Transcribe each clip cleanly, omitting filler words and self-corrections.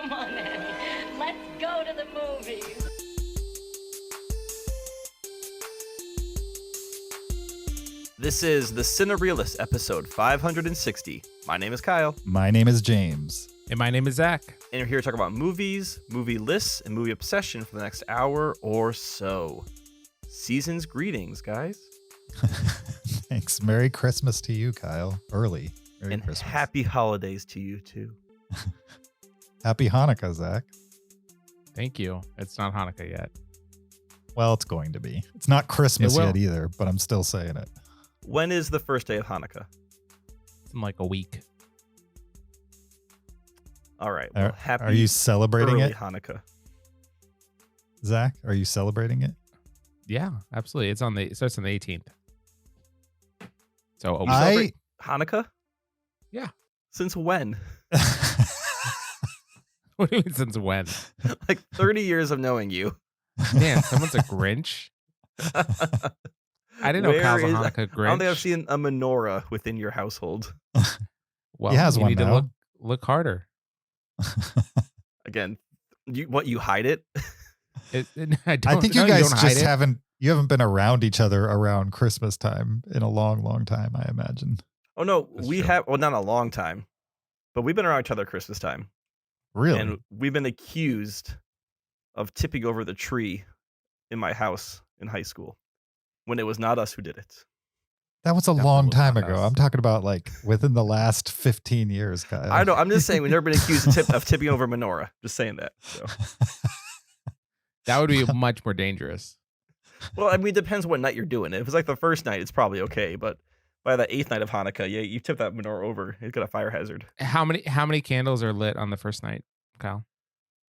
Come on, Annie. Let's go to the movies. This is the Cinereelists, episode 560. My name is Kyle. My name is James. And my name is Zach. And we're here to talk about movies, movie lists, and movie obsession for the next hour or so. Season's greetings, guys. Thanks. Merry Christmas to you, Kyle. Early. Merry And Christmas. happy holidays to you, too. Happy Hanukkah, Zach. Thank you. It's not Hanukkah yet. Well, it's going to be. It's not Christmas It will. yet either, but I'm still saying it. When is the first day of Hanukkah? It's in like a week. All right. Well, happy Are you celebrating early it, Hanukkah. Zach? Are you celebrating it? Yeah, absolutely. It starts on the 18th. So You celebrate Hanukkah? Yeah. Since when? What do you mean since when? Like 30 years of knowing you. Man, someone's a Grinch. I didn't know Kyle's a Hanukkah Grinch. I don't think I've seen a menorah within your household. Well, He has you one need now. to look harder. Again, you hide it? I think you guys just haven't been around each other around Christmas time in a long, long time, I imagine. Oh, no, That's we true. have, well, not a long time, but we've been around each other at Christmas time. Really? And we've been accused of tipping over the tree in my house in high school when it was not us who did it. That was a Definitely long was time not ago. us. I'm talking about like within the last 15 years, Kyle. I know. I'm just saying we've never been accused of tipping over menorah. Just saying that. So. That would be much more dangerous. Well, I mean, it depends what night you're doing it. If it's like the first night, it's probably okay. But by the 8th night of Hanukkah, yeah, you tip that menorah over. It's got a fire hazard. How many candles are lit on the first night, Kyle?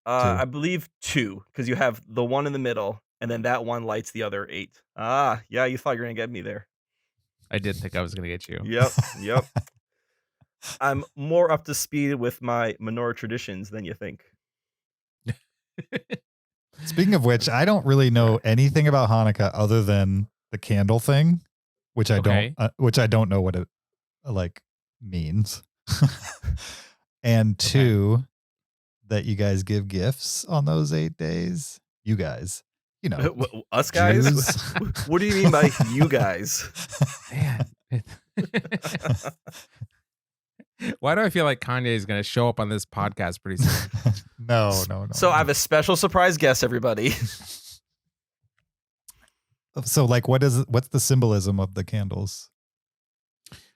I believe 2, because you have the one in the middle, and then that one lights the other 8. Ah, yeah, you thought you were going to get me there. I did think I was going to get you. Yep. I'm more up to speed with my menorah traditions than you think. Speaking of which, I don't really know anything about Hanukkah other than the candle thing, which I Okay. don't know what it like means. And 2, that you guys give gifts on those 8 days. You guys, you know, Us guys? Jews. What do you mean by you guys? Man. Why do I feel like Kanye is going to show up on this podcast pretty soon? No. So I have a special surprise guest, everybody. So like, what's the symbolism of the candles?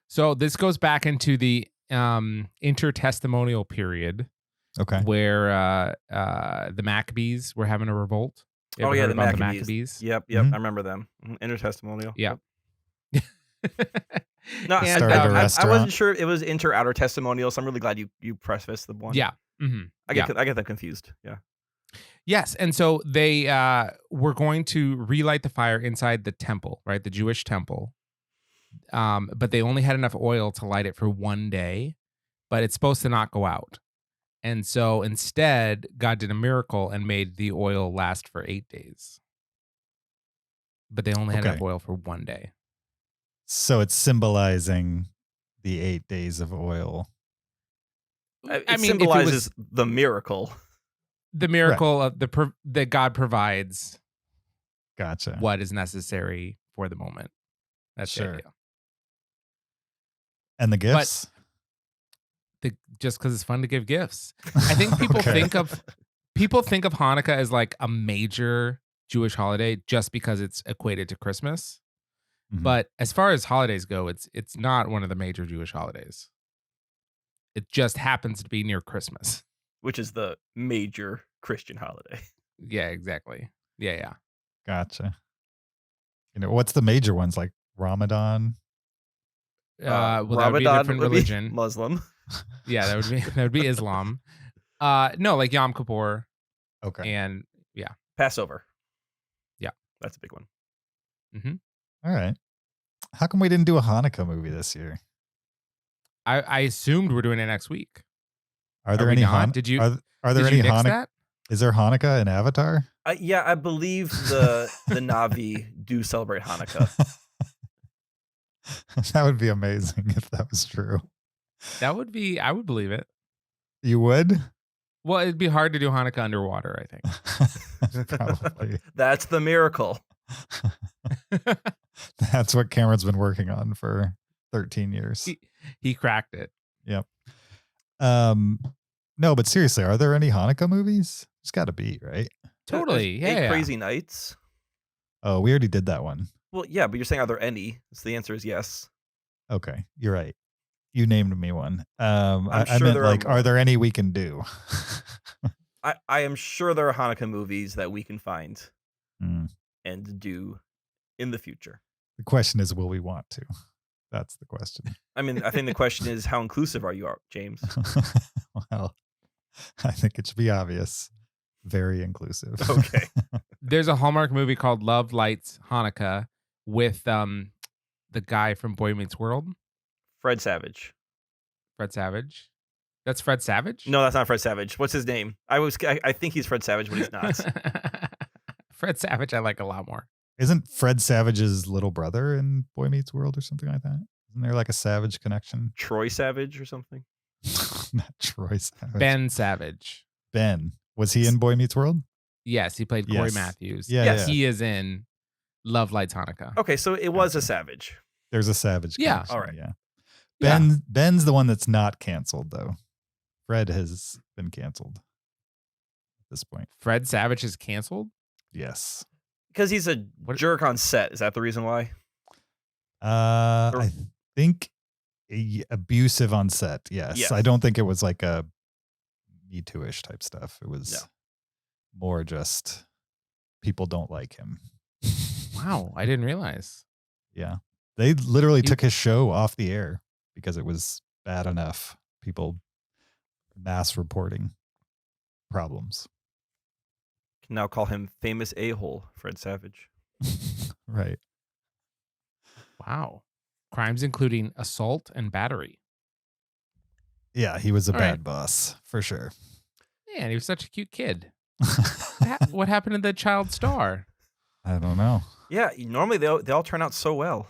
So this goes back into the intertestamental period Okay. where the Maccabees were having a revolt. You Oh ever yeah, heard the about Maccabees. Yep, Mhm. I remember them. Intertestamental. Yeah. No, And, Started a I restaurant. wasn't sure it was inter-outer testimonial, so I'm really glad you prefaced the one. Yeah. hmm I get that confused. Yeah. Yes. And so they were going to relight the fire inside the temple, right? The Jewish temple. But they only had enough oil to light it for one day, but it's supposed to not go out. And so instead, God did a miracle and made the oil last for 8 days. But they only had Okay. enough oil for one day. So it's symbolizing the 8 days of oil. It if it symbolizes was the miracle. the miracle of that God provides Gotcha. what is necessary for the moment. That's Sure. the idea. And the gifts? Just because it's fun to give gifts. I think people Okay. think of Hanukkah as like a major Jewish holiday just because it's equated to Christmas. Mhm. But as far as holidays go, it's not one of the major Jewish holidays. It just happens to be near Christmas. Which is the major Christian holiday. Yeah, exactly. Yeah. Gotcha. You know, what's the major ones like Ramadan? Well, that would be a Ramadan different would be religion. Muslim. Yeah, that would be Islam. No, like Yom Kippur Okay. and Passover. Yeah. That's a big one. All right. How come we didn't do a Hanukkah movie this year? I assumed we're doing it next week. Are there we any not? Did you- are there Did any you nix Hanukkah? that? Is there Hanukkah in Avatar? Yeah, I believe the Navi do celebrate Hanukkah. That would be amazing if that was true. That would be, I would believe it. You would? Well, it'd be hard to do Hanukkah underwater, I think. Probably. That's the miracle. That's what Cameron's been working on for 13 years. He cracked it. Yep. No, but seriously, are there any Hanukkah movies? There's got to be, right? Totally. There's Eight Yeah. Crazy Nights. Oh, we already did that one. Well, yeah, but you're saying are there any? So the answer is yes. Okay, you're right. You named me one. I'm I sure meant there like, are are there any we can do? I am sure there are Hanukkah movies that we can find Hmm. and do in the future. The question is, will we want to? That's the question. I mean, I think the question is, how inclusive are you, James? Well, I think it should be obvious. Very inclusive. Okay. There's a Hallmark movie called Love Lights Hanukkah with the guy from Boy Meets World, Fred Savage. Fred Savage. That's Fred Savage? No, that's not Fred Savage. What's his name? I think he's Fred Savage, but he's not. Fred Savage I like a lot more. Isn't Fred Savage's little brother in Boy Meets World or something like that? Isn't there like a Savage connection? Troy Savage or something? Not Troy Savage. Ben Savage. Ben. Was he in Boy Meets World? Yes, he played Corey Yes. Matthews. Yeah, Yes. yeah. He is in Love Lights Hanukkah. Okay, so it was a Savage. There's a Savage Yeah. connection, All right. Yeah. Yeah. Ben's the one that's not canceled, though. Fred has been canceled at this point. Fred Savage is canceled? Yes. Because he's a jerk on set. Is that the reason why? I think abusive on set. Yes. Yes. I don't think it was like a Me Too-ish type stuff. It was No. more just people don't like him. Wow, I didn't realize. Yeah. They literally took his show off the air because it was bad enough. People mass reporting problems. Can now call him famous a-hole, Fred Savage. Right. Wow. Crimes including assault and battery. Yeah, he was a All bad right. boss for sure. Man, he was such a cute kid. What happened to the child star? I don't know. Yeah, normally they all turn out so well.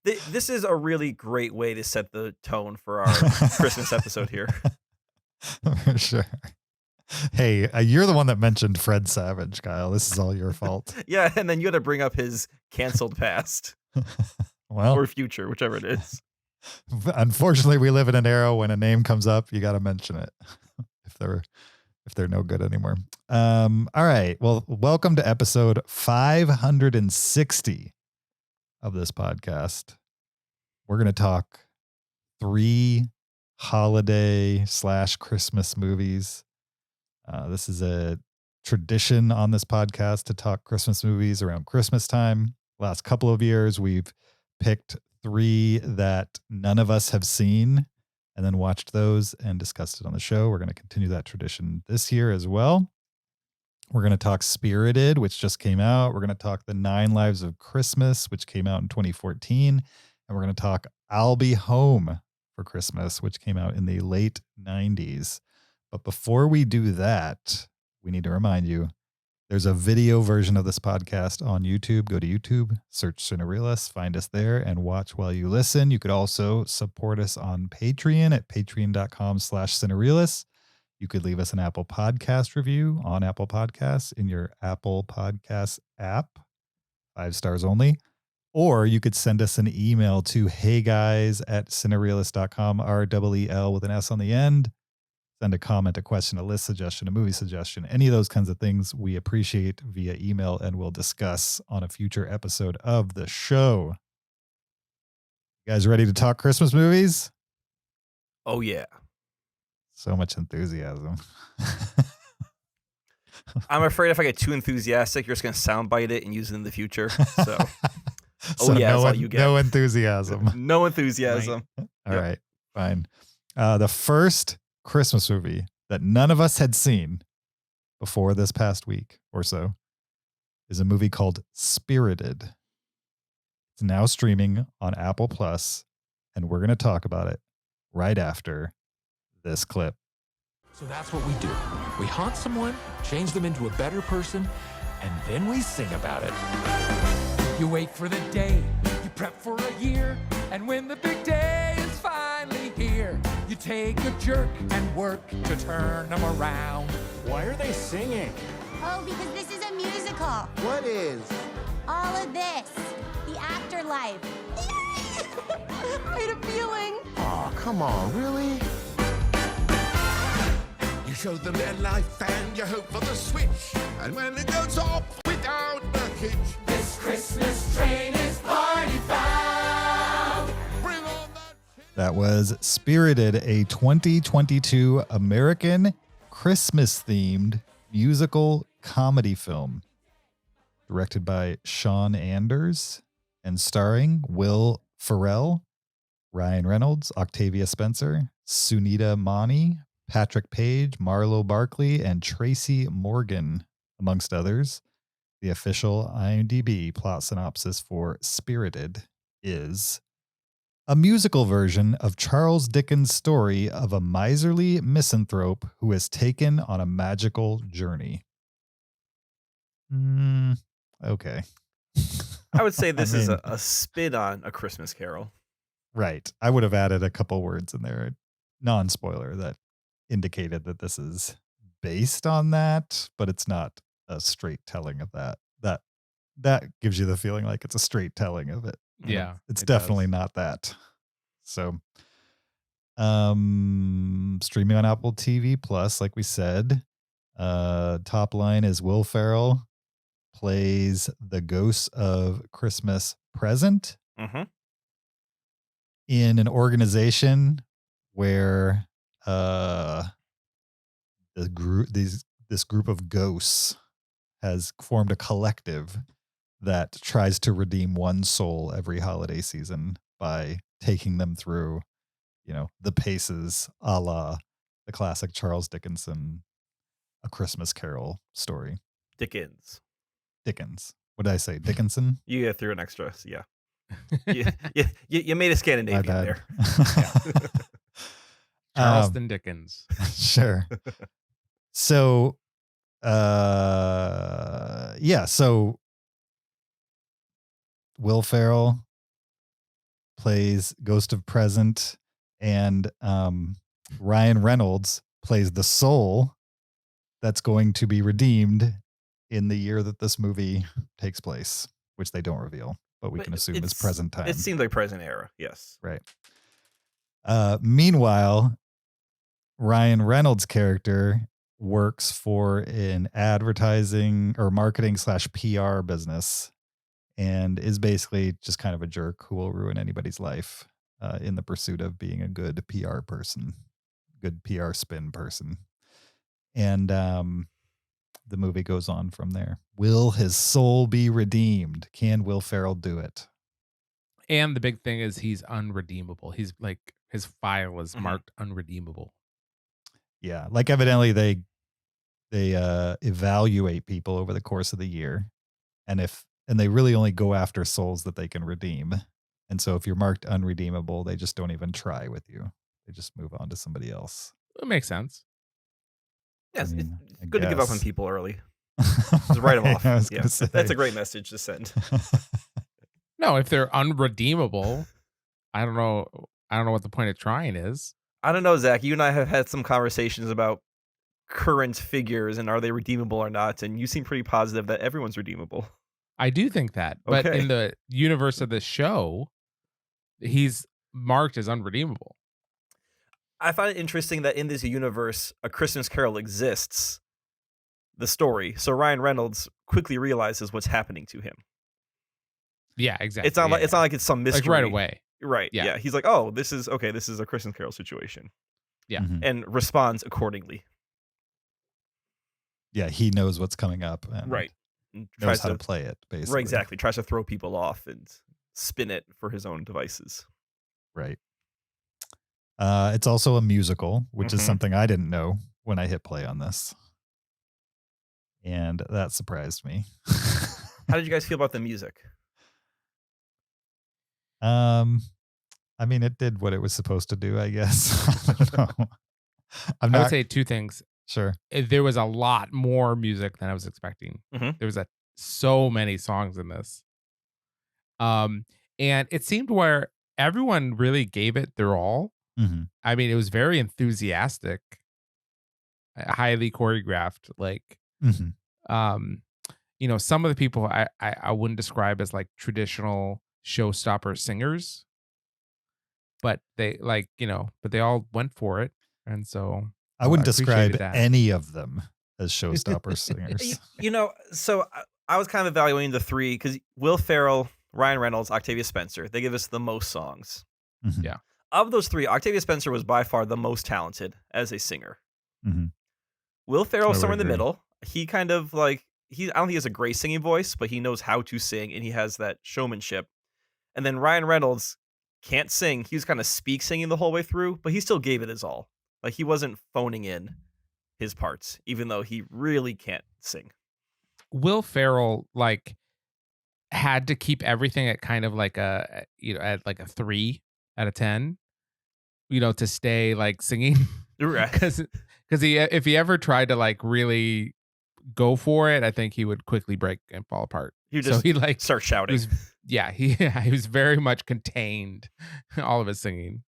This is a really great way to set the tone for our Christmas episode here. For sure. Hey, you're the one that mentioned Fred Savage, Kyle. This is all your fault. Yeah, and then you had to bring up his canceled past Well, or future, whichever it is. unfortunately, we live in an era when a name comes up, you got to mention it if they're no good anymore. All right. Well, welcome to episode 560 of this podcast. We're going to talk 3 holiday/Christmas movies. This is a tradition on this podcast to talk Christmas movies around Christmas time. Last couple of years, we've picked 3 that none of us have seen and then watched those and discussed it on the show. We're going to continue that tradition this year as well. We're going to talk Spirited, which just came out. We're going to talk The 9 Lives of Christmas, which came out in 2014. And we're going to talk I'll Be Home for Christmas, which came out in the late 90s. But before we do that, we need to remind you, there's a video version of this podcast on YouTube. Go to YouTube, search Cinereelists, find us there, and watch while you listen. You could also support us on Patreon at patreon.com/Cinereelists. You could leave us an Apple Podcast review on Apple Podcasts in your Apple Podcasts app, 5 stars only. Or you could send us an email to heyguys@cinereelists.com, REEL with an S on the end. Send a comment, a question, a list suggestion, a movie suggestion, any of those kinds of things we appreciate via email and we'll discuss on a future episode of the show. You guys ready to talk Christmas movies? Oh, yeah. So much enthusiasm. I'm afraid if I get too enthusiastic, you're just going to soundbite it and use it in the future. So, yeah, that's all you get. No enthusiasm. No enthusiasm. All right, fine. The first Christmas movie that none of us had seen before this past week or so is a movie called Spirited. It's now streaming on Apple Plus, and we're going to talk about it right after this clip. So that's what we do. We haunt someone, change them into a better person, and then we sing about it. You wait for the day, you prep for a year, and when the big day is finally here, you take a jerk and work to turn him around. Why are they singing? Oh, because this is a musical. What is? All of this. The actor life. I had a feeling. Oh, come on, really? You show them their life and you hope for the switch. And when it goes off without a hitch, This Christmas train is party bound. bring on that. That was Spirited, a 2022 American Christmas-themed musical comedy film directed by Sean Anders and starring Will Ferrell, Ryan Reynolds, Octavia Spencer, Sunita Mani, Patrick Page, Marlo Barkley, and Tracy Morgan, amongst others. The official IMDb plot synopsis for Spirited is a musical version of Charles Dickens' story of a miserly misanthrope who is taken on a magical journey. Okay. I would say this is mean- a spin on A Christmas Carol. Right. I would have added a couple words in there, non-spoiler, that indicated that this is based on that, but it's not a straight telling of that. That gives you the feeling like it's a straight telling of it. Yeah, It's it definitely does. not that. So streaming on Apple TV Plus, like we said. Top line is Will Ferrell plays the ghost of Christmas Present Mm-hmm. in an organization where this group of ghosts has formed a collective that tries to redeem one soul every holiday season by taking them through, the paces, a la the classic Charles Dickinson A Christmas Carol story. Dickens. What did I say? Dickinson? You threw an extra, so yeah. You made a My Scandinavian bad. there. Charleston Dickens. Sure. So, so Will Ferrell plays Ghost of Present, and Ryan Reynolds plays the soul that's going to be redeemed in the year that this movie takes place, which they don't reveal, but we But can assume is it's- present time. It seems like present era, yes. Right. Meanwhile, Ryan Reynolds' character works for an advertising or marketing / PR business and is basically just kind of a jerk who will ruin anybody's life in the pursuit of being a good PR person, good PR spin person. And the movie goes on from there. Will his soul be redeemed? Can Will Ferrell do it? And the big thing is he's unredeemable. He's like, his file is Mhm. marked unredeemable. Yeah, like evidently they evaluate people over the course of the year, and they really only go after souls that they can redeem. And so if you're marked unredeemable, they just don't even try with you. They just move on to somebody else. It makes sense. Yes, mean, it's I good to give up on guess. people early. Just write them off. I was Yeah, gonna say. that's a great message to send. No, if they're unredeemable, I don't know what the point of trying is. I don't know, Zach. You and I have had some conversations about current figures and are they redeemable or not, and you seem pretty positive that everyone's redeemable. I do think that. But Okay. in the universe of the show, he's marked as unredeemable. I find it interesting that in this universe, A Christmas Carol exists, the story. So Ryan Reynolds quickly realizes what's happening to him. Yeah, exactly. It's not like it's some mystery. like right away. Right. Yeah. Yeah. He's like, oh, this is a Christmas Carol situation. Yeah. Mhm. And responds accordingly. Yeah, he knows what's coming up and Right. And knows tries how to to play it, basically. right, exactly. Tries to throw people off and spin it for his own devices. Right. It's also a musical, which is Mhm. something I didn't know when I hit play on this. And that surprised me. How did you guys feel about the music? I mean, it did what it was supposed to do, I guess. I don't know. I'm I would not say two things. sure. There was a lot more music than I was expecting. Mhm. There was so many songs in this. And it seemed where everyone really gave it their all. Mm-hmm. I mean, it was very enthusiastic, highly choreographed. Like, Mm-hmm. some of the people I wouldn't describe as like traditional showstopper singers, but they but they all went for it, and so I wouldn't appreciated describe that. any of them as showstopper singers. So I was kind of evaluating the three because Will Ferrell, Ryan Reynolds, Octavia Spencer, they give us the most songs. Mhm. Yeah. Of those three, Octavia Spencer was by far the most talented as a singer. Mhm. Will Ferrell I would somewhere in the agree. middle. He kind of like I don't think he has a great singing voice, but he knows how to sing and he has that showmanship. And then Ryan Reynolds can't sing. He was kind of speak singing the whole way through, but he still gave it his all. Like he wasn't phoning in his parts, even though he really can't sing. Will Ferrell had to keep everything at kind of like at like a 3 out of 10, to stay like singing. Right. Because if he ever tried to like really go for it, I think he would quickly break and fall apart. He So just he like start shouting. he was very much contained, all of his singing.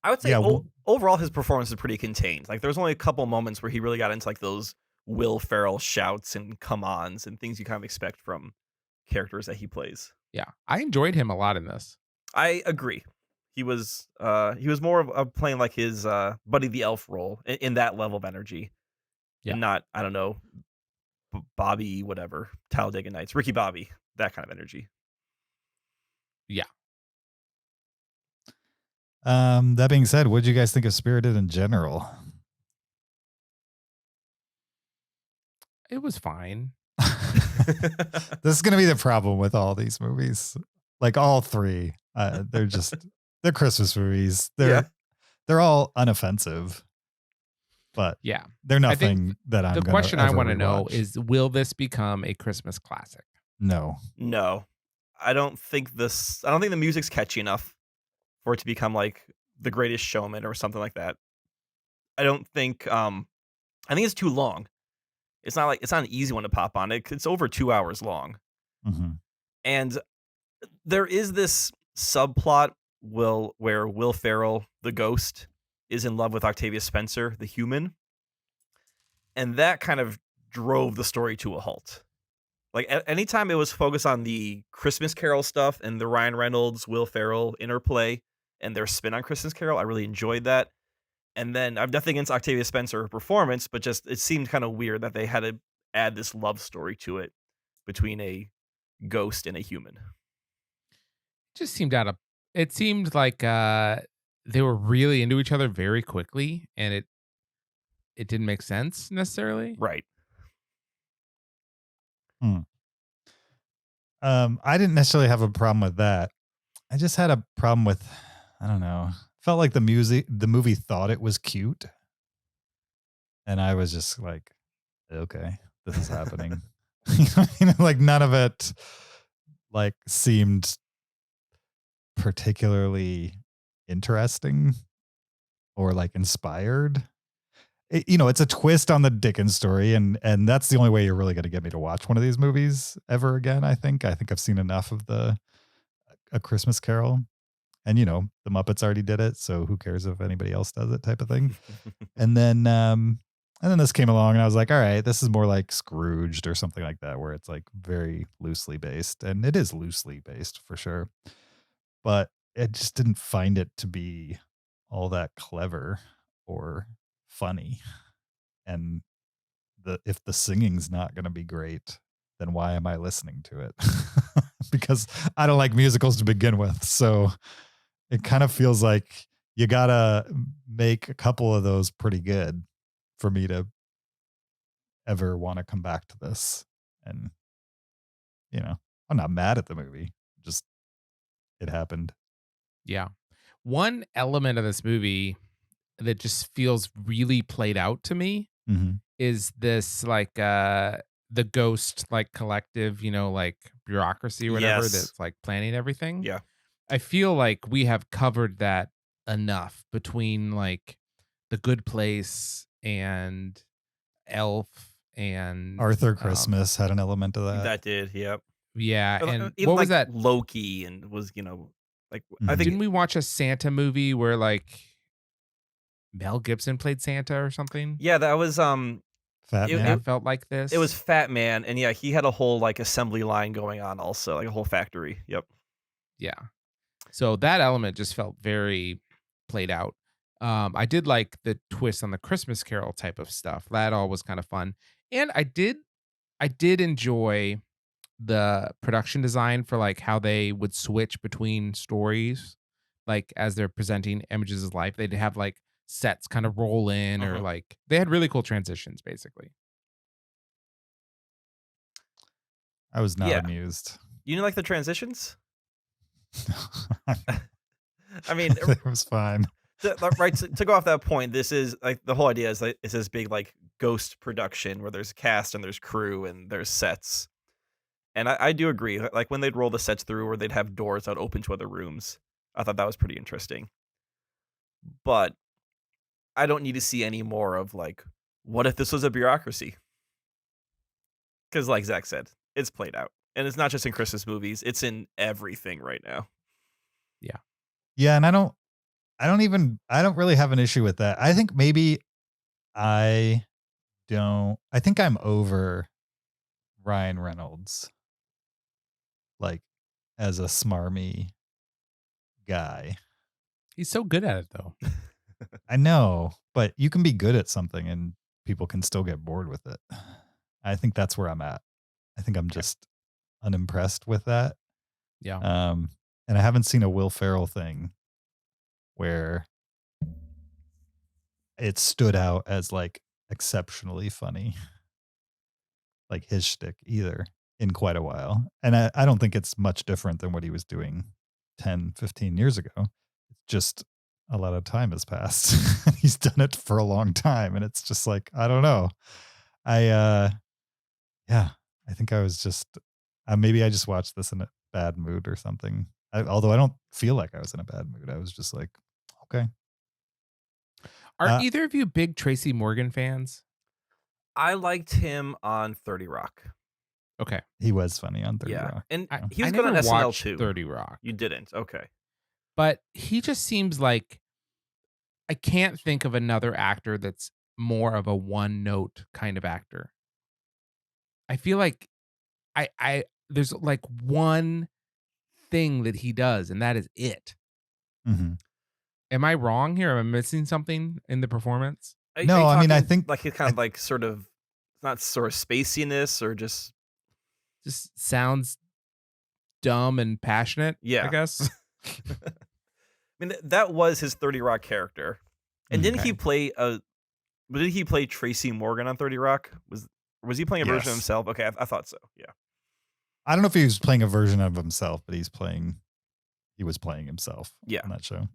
I would say Yeah, overall his performance is pretty contained. Like there's only a couple moments where he really got into like those Will Ferrell shouts and come-ons and things you kind of expect from characters that he plays. Yeah, I enjoyed him a lot in this. I agree. He was more of playing like his Buddy the Elf role in that level of energy. Yeah. And not, I don't know, Bobby whatever, Talladega Nights, Ricky Bobby, that kind of energy. Yeah. That being said, what did you guys think of Spirited in general? It was fine. This is going to be the problem with all these movies. Like all three, they're Christmas movies. They're all unoffensive, but Yeah. they're nothing that I'm. The gonna question I ever want to know rewatch. is, will this become a Christmas classic? No. I don't think the music's catchy enough for it to become like The Greatest Showman or something like that. I think it's too long. It's not an easy one to pop on. It's over 2 hours long. Mm-hmm. And there is this subplot where Will Ferrell, the ghost, is in love with Octavia Spencer, the human. And that kind of drove the story to a halt. Like anytime it was focused on the Christmas Carol stuff and the Ryan Reynolds, Will Ferrell interplay and their spin on Christmas Carol, I really enjoyed that. And then I've nothing against Octavia Spencer, her performance, but just it seemed kind of weird that they had to add this love story to it between a ghost and a human. Just seemed it seemed like they were really into each other very quickly, and it didn't make sense necessarily. Right. I didn't necessarily have a problem with that. I just had a problem with, I don't know, felt like the movie thought it was cute. And I was just like, okay, this is happening. Like none of it like seemed particularly interesting or like inspired. It's a twist on the Dickens story, and that's the only way you're really going to get me to watch one of these movies ever again. I think I've seen enough of A Christmas Carol, and the Muppets already did it, so who cares if anybody else does it, type of thing. And then this came along, and I was like, all right, this is more like Scrooged or something like that, where it's like very loosely based, and it is loosely based for sure, but I just didn't find it to be all that clever or funny. And if the singing's not going to be great, then why am I listening to it? Because I don't like musicals to begin with. So it kind of feels like you gotta make a couple of those pretty good for me to ever want to come back to this. And I'm not mad at the movie, just it happened. Yeah. One element of this movie that just feels really played out to me is this like the ghost like collective, like bureaucracy or whatever that's like planning everything. Yeah. I feel like we have covered that enough between like The Good Place and Elf and Arthur Christmas had an element of that. That did, yep. Yeah, and even what was like that? Loki and was, like I think Didn't we watch a Santa movie where like Mel Gibson played Santa or something. Yeah, that was Fat It- Man. That felt like this. it was Fat Man, and yeah, he had a whole like assembly line going on also, like a whole factory. Yep. Yeah. So that element just felt very played out. I did like the twist on the Christmas Carol type of stuff. That all was kind of fun. And I did enjoy the production design for like how they would switch between stories, like as they're presenting images of life. They'd have like sets kind of roll in or Uh-huh. like they had really cool transitions basically. I was not Yeah. amused. You didn't like the transitions? I mean, it was fine. to go off that point, this is like the whole idea is like it's this big like ghost production where there's cast and there's crew and there's sets. And I do agree. Like when they'd roll the sets through or they'd have doors that open to other rooms, I thought that was pretty interesting. But I don't need to see any more of like, what if this was a bureaucracy? Because like Zach said, it's played out. And it's not just in Christmas movies, it's in everything right now. Yeah, and I don't really have an issue with that. I think maybe I think I'm over Ryan Reynolds like as a smarmy guy. He's so good at it though. I know, but you can be good at something and people can still get bored with it. I think that's where I'm at. I think I'm just unimpressed with that. Yeah. And I haven't seen a Will Ferrell thing where it stood out as like exceptionally funny, like his shtick either, in quite a while. And I don't think it's much different than what he was doing 10, 15 years ago. It's just a lot of time has passed. He's done it for a long time. And it's just like, I don't know. I think I was just, maybe I just watched this in a bad mood or something. Although I don't feel like I was in a bad mood. I was just like, okay. Are either of you big Tracy Morgan fans? I liked him on 30 Rock. Okay. He was funny on 30 Yeah. Rock. And I, he was I good on never SNL watched too. 30 Rock. You didn't. Okay. But he just seems like I can't think of another actor that's more of a one note kind of actor. I feel like I there's like one thing that he does and that is it. Mm-hmm. Am I wrong here? Am I missing something in the performance? No, I mean, I talking think like he's kind of like sort of not sort of spaciness or just Sounds dumb and passionate. Yeah. I guess. I mean that was his 30 Rock character. And didn't he play Tracy Morgan on 30 Rock? Was he playing a version of Yes. himself? Okay, I thought so. Yeah. I don't know if he was playing a version of himself, but he was playing himself Yeah. on that show.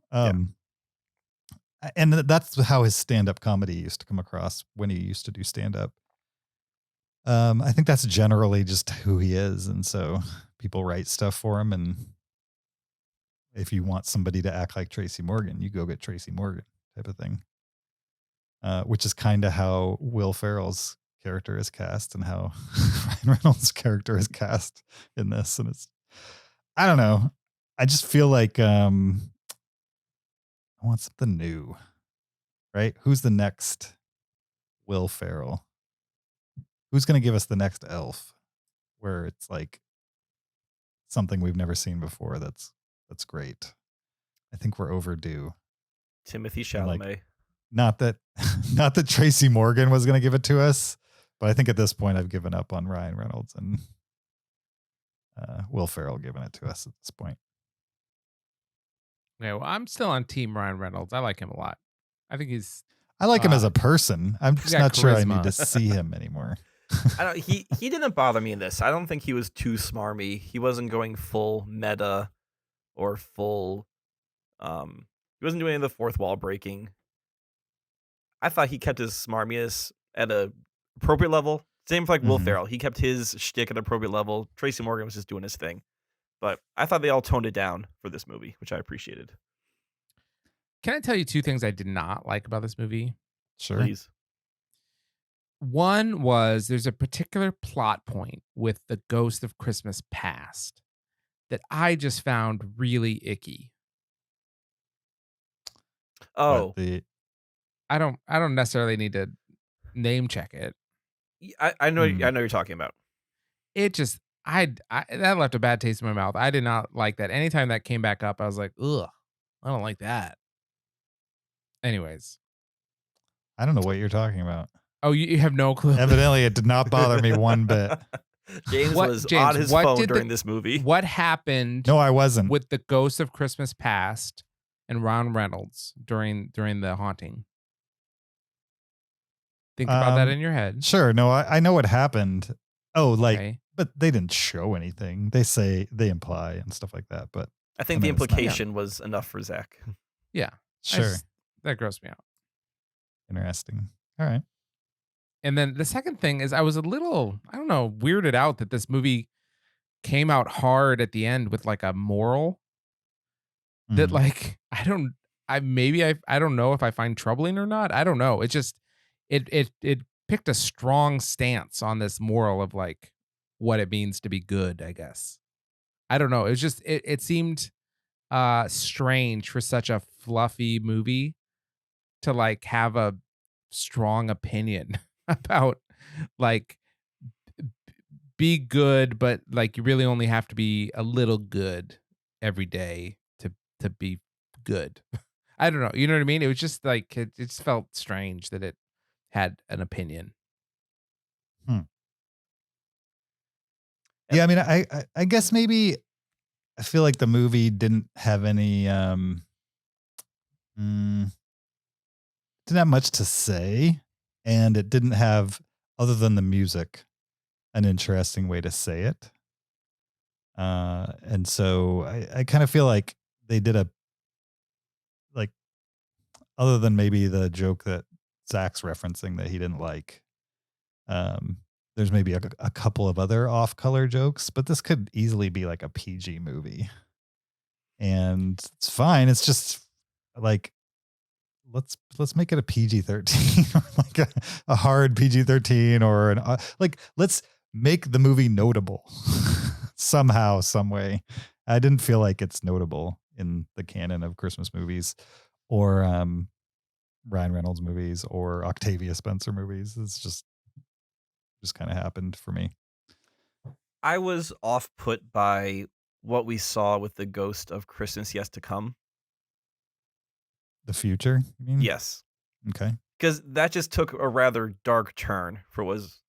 And that's how his stand-up comedy used to come across when he used to do stand-up. I think that's generally just who he is. And so people write stuff for him. And if you want somebody to act like Tracy Morgan, you go get Tracy Morgan type of thing. Which is kind of how Will Ferrell's character is cast and how Ryan Reynolds' character is cast in this. And I don't know. I just feel like I want something new, right? Who's the next Will Ferrell? Who's going to give us the next Elf where it's like something we've never seen before? That's great. I think we're overdue. Timothy And, Chalamet. like, not that Tracy Morgan was going to give it to us, but I think at this point I've given up on Ryan Reynolds and Will Ferrell giving it to us at this point. Yeah, well, I'm still on Team Ryan Reynolds. I like him a lot. I think I like him as a person. I'm just got not sure I charisma. need to see him anymore. I don't, he didn't bother me in this. I don't think he was too smarmy. He wasn't going full meta or full he wasn't doing any of the fourth wall breaking. I thought he kept his smarminess at a appropriate level. Same with like Will Mhm. Ferrell. He kept his shtick at an appropriate level. Tracy Morgan was just doing his thing. But I thought they all toned it down for this movie, which I appreciated. Can I tell you two things I did not like about this movie? Sure. Please. One was there's a particular plot point with the Ghost of Christmas Past that I just found really icky. Oh, What, I don't necessarily need to name check it. I know Hmm. I know what you're talking about. It just that left a bad taste in my mouth. I did not like that. Anytime that came back up, I was like, ugh, I don't like that. Anyways. I don't know what you're talking about. Oh, you have no clue. Evidently, it did not bother me one bit. James What- was James, on his what phone did the- during this movie. What happened No, I wasn't. with the Ghost of Christmas Past and Ron Reynolds during the haunting? Think about that in your head. Sure. No, I know what happened. Oh, like, Okay. but they didn't show anything. They imply and stuff like that. But I think I the mean, it's not- implication was enough for Zach. Yeah. sure, That grossed me out. interesting. All right. And then the second thing is I was a little, I don't know, weirded out that this movie came out hard at the end with like a moral that Mhm. like I don't know if I find troubling or not. I don't know. It just it picked a strong stance on this moral of like what it means to be good, I guess. I don't know. It was just it seemed strange for such a fluffy movie to like have a strong opinion about like be good, but like you really only have to be a little good every day to be good. I don't know. You know what I mean? It was just like it just felt strange that it had an opinion. Yeah, I mean, I guess maybe I feel like the movie didn't have any didn't have much to say, and it didn't have, other than the music, an interesting way to say it. And so I kind of feel like they did other than maybe the joke that Zach's referencing that he didn't like, there's maybe a couple of other off-color jokes, but this could easily be like a PG movie. And it's fine. It's just like, let's make it a PG-13 or like a hard PG-13 or let's make the movie notable somehow, some way. I didn't feel like it's notable in the canon of Christmas movies or Ryan Reynolds movies or Octavia Spencer movies. It's just kind of happened for me. I was off put by what we saw with the Ghost of Christmas Yet to Come. The future, you mean? Yes. Okay. Because that just took a rather dark turn for what was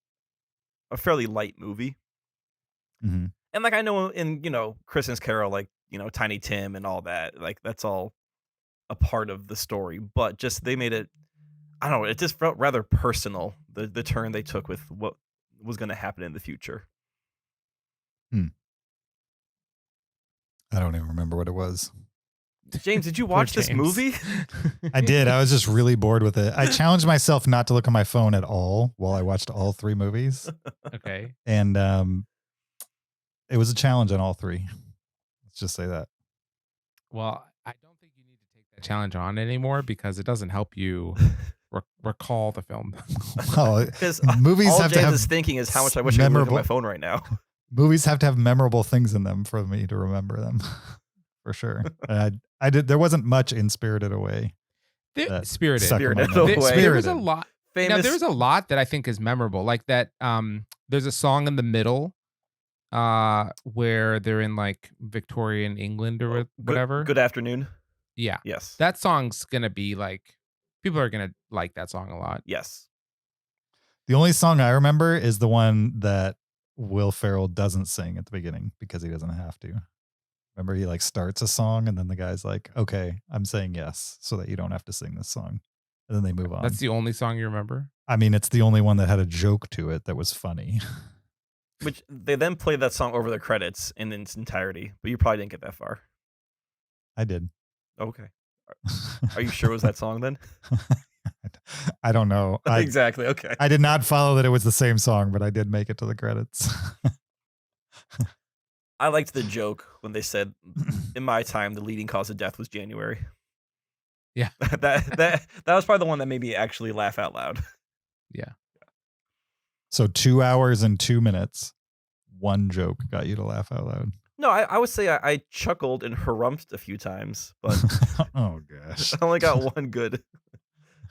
a fairly light movie. Mm-hmm. And like I know in, Christmas Carol, like, Tiny Tim and all that, like that's all a part of the story. But just they made it, I don't know, it just felt rather personal, the turn they took with what was going to happen in the future. I don't even remember what it was. James, did you watch this James. movie? I did. I was just really bored with it. I challenged myself not to look at my phone at all while I watched all three movies. Okay. And it was a challenge on all three. Let's just say that. Well, I don't think you need to take that challenge on anymore because it doesn't help you recall the film. Well, Because movies all have to James have is thinking is how much I wish I could look at my memorable- phone right now. movies have to have memorable things in them for me to remember them. For sure. I did. There wasn't much in Spirited Away. that Spirited. stuck in my Spirited mind. Away. There was a Spirited. lot. Now, Famous. there's a lot that I think is memorable. Like that, there's a song in the middle where they're in like Victorian England or whatever. Good afternoon. Yeah. Yes. That song's going to be like, people are going to like that song a lot. Yes. The only song I remember is the one that Will Ferrell doesn't sing at the beginning because he doesn't have to. Remember, he like starts a song and then the guy's like, okay, I'm saying yes so that you don't have to sing this song. And then they move on. That's the only song you remember? I mean, it's the only one that had a joke to it that was funny. Which they then played that song over the credits in its entirety, but you probably didn't get that far. I did. Okay. Are you sure it was that song then? I don't know. Exactly. Okay. I did not follow that it was the same song, but I did make it to the credits. I liked the joke when they said, "In my time, the leading cause of death was January." Yeah. that was probably the one that made me actually laugh out loud. Yeah. So 2 hours and 2 minutes, one joke got you to laugh out loud. No, I would say I chuckled and harumphed a few times, but Oh gosh. I only got one good.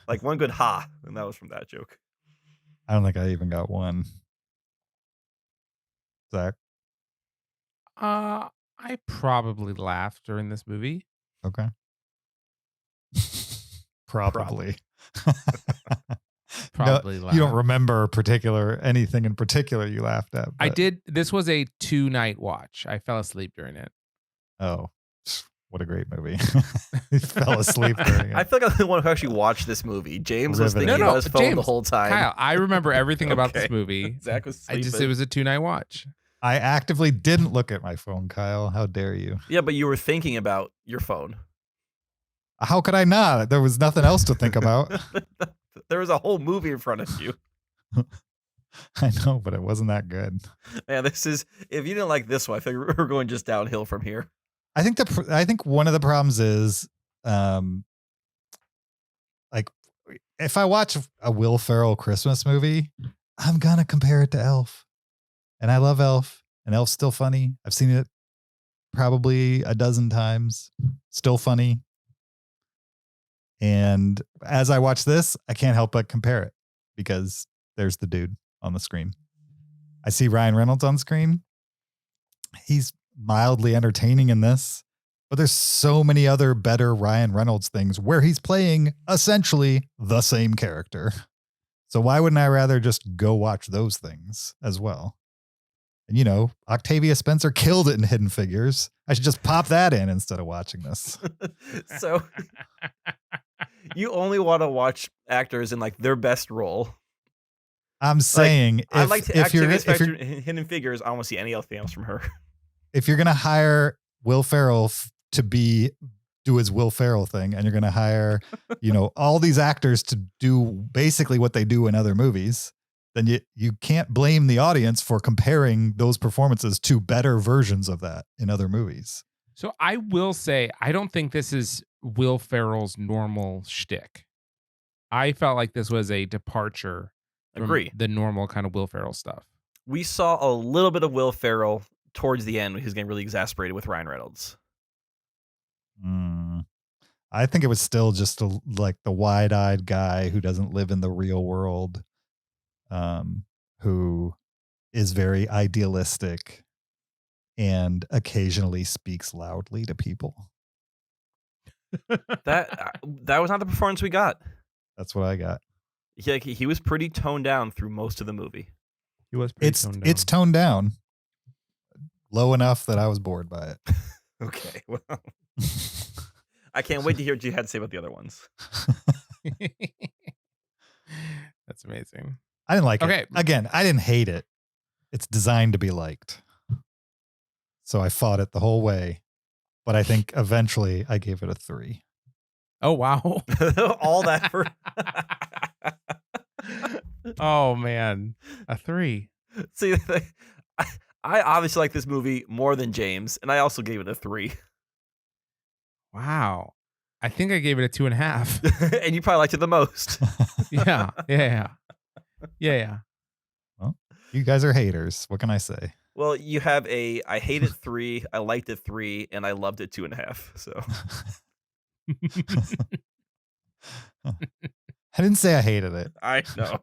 Like one good ha, and that was from that joke. I don't think I even got one. Zach? I probably laughed during this movie. Okay. Probably. Probably No, you don't laughed. remember anything in particular you laughed at. I but- did. This was a 2-night watch. I fell asleep during it. Oh, what a great movie. He fell asleep during it. I feel like I'm the one who actually watched this movie. James was Riveting. thinking No, about his phone the James, whole time. Kyle, I remember everything about this Okay. movie. Zach was sleeping. It was a 2-night watch. I actively didn't look at my phone, Kyle. How dare you? Yeah, but you were thinking about your phone. How could I not? There was nothing else to think about. There was a whole movie in front of you. I know, but it wasn't that good. Man, this is, if you didn't like this one, I think we're going just downhill from here. I think one of the problems is, like, if I watch a Will Ferrell Christmas movie, I'm gonna compare it to Elf, and I love Elf, and Elf's still funny. I've seen it probably a dozen times. Still funny. And as I watch this, I can't help but compare it because there's the dude on the screen. I see Ryan Reynolds on screen. He's mildly entertaining in this, but there's so many other better Ryan Reynolds things where he's playing essentially the same character. So why wouldn't I rather just go watch those things as well? And you know, Octavia Spencer killed it in Hidden Figures. I should just pop that in instead of watching this. So you only want to watch actors in like their best role. I'm saying I like to if you're in Hidden Figures. I don't want to see anything else from her. if you're gonna hire Will Ferrell to do his Will Ferrell thing, and you're gonna hire, all these actors to do basically what they do in other movies, then you can't blame the audience for comparing those performances to better versions of that in other movies. So I will say, I don't think this is Will Ferrell's normal shtick. I felt like this was a departure from Agree. the normal kind of Will Ferrell stuff. We saw a little bit of Will Ferrell towards the end when he was getting really exasperated with Ryan Reynolds. I think it was still just like the wide-eyed guy who doesn't live in the real world, who is very idealistic and occasionally speaks loudly to people. That was not the performance we got. That's what I got. He was pretty toned down through most of the movie. He was pretty It's toned down low enough that I was bored by it. Okay, well, I can't wait to hear what you had to say about the other ones. That's amazing. I didn't like Okay. it. Again, I didn't hate it. It's designed to be liked. So I fought it the whole way. But I think eventually I gave it a 3. Oh, wow. All that for Oh, man. A 3. see. I obviously like this movie more than James, and I also gave it a 3. Wow. I think I gave it a 2.5. And you probably liked it the most. Yeah. Well, you guys are haters. What can I say? Well, you have I hate it 3, I liked it 3, and I loved it 2.5. So I didn't say I hated it. I know.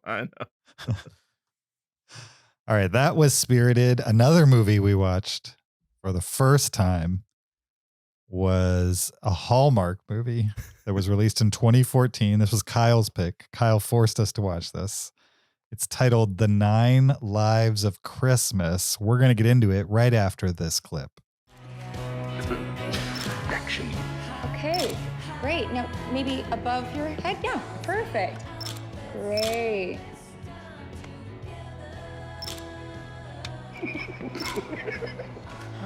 All right, that was Spirited. Another movie we watched for the first time was a Hallmark movie that was released in 2014. This was Kyle's pick. Kyle forced us to watch this. It's titled The 9 Lives of Christmas. We're going to get into it right after this clip. Action. Okay, great. Now maybe above your head. Yeah, perfect. Great.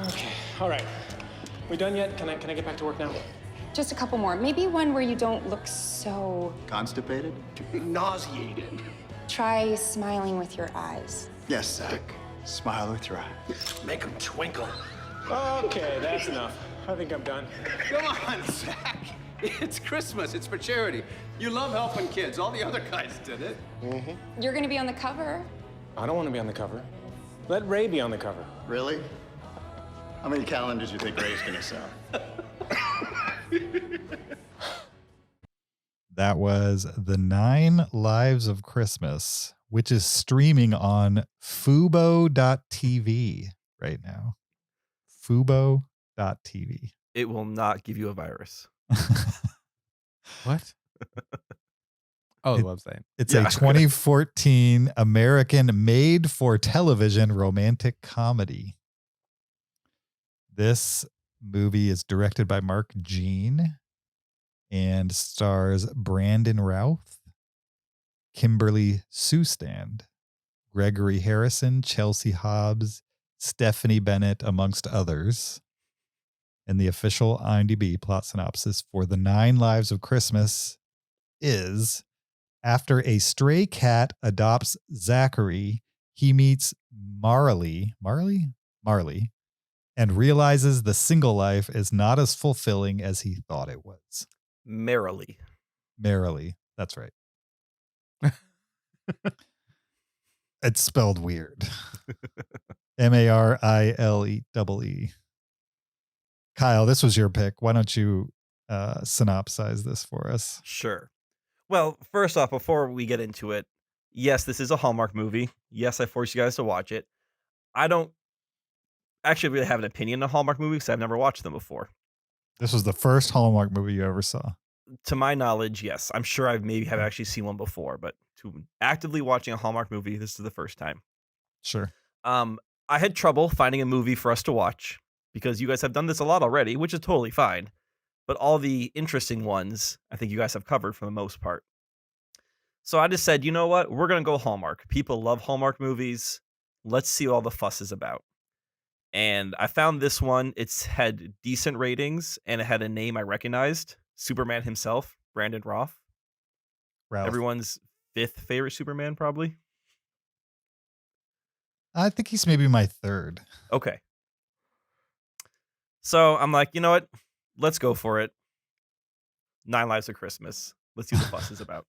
Okay, all right. We done yet? Can I get back to work now? Just a couple more. Maybe one where you don't look so... Constipated? Nauseated. Try smiling with your eyes. Yes, Zach. Smile or thrive. Make them twinkle. Okay, that's enough. I think I'm done. Come on, Zach. It's Christmas. It's for charity. You love helping kids. All the other guys did it. You're gonna be on the cover. I don't want to be on the cover. Let Ray be on the cover. Really? How many calendars do you think Ray's gonna sell? That was The 9 Lives of Christmas, which is streaming on Fubo.tv right now. Fubo.tv. It will not give you a virus. What? Oh, the website. It's a 2014 American made-for-television romantic comedy. This movie is directed by Mark Jean and stars Brandon Routh, Kimberly Sustand, Gregory Harrison, Chelsea Hobbs, Stephanie Bennett, amongst others. And the official IMDb plot synopsis for The 9 Lives of Christmas is: after a stray cat adopts Zachary, he meets Marley, and realizes the single life is not as fulfilling as he thought it was. Merrily. That's right. It's spelled weird. Marile. Kyle, this was your pick. Why don't you synopsize this for us? Sure. Well, first off, before we get into it, yes, this is a Hallmark movie. Yes, I forced you guys to watch it. I don't actually really have an opinion on Hallmark movies because I've never watched them before. This was the first Hallmark movie you ever saw. To my knowledge, yes. I'm sure I maybe have actually seen one before, but to actively watching a Hallmark movie, this is the first time. Sure. I had trouble finding a movie for us to watch because you guys have done this a lot already, which is totally fine. But all the interesting ones, I think you guys have covered for the most part. So I just said, you know what? We're going to go Hallmark. People love Hallmark movies. Let's see what all the fuss is about. And I found this one. It's had decent ratings, and it had a name I recognized. Superman himself, Brandon Routh. Everyone's fifth favorite Superman, probably. I think he's maybe my third. Okay. So I'm like, you know what? Let's go for it. 9 Lives of Christmas. Let's see what the fuss is about.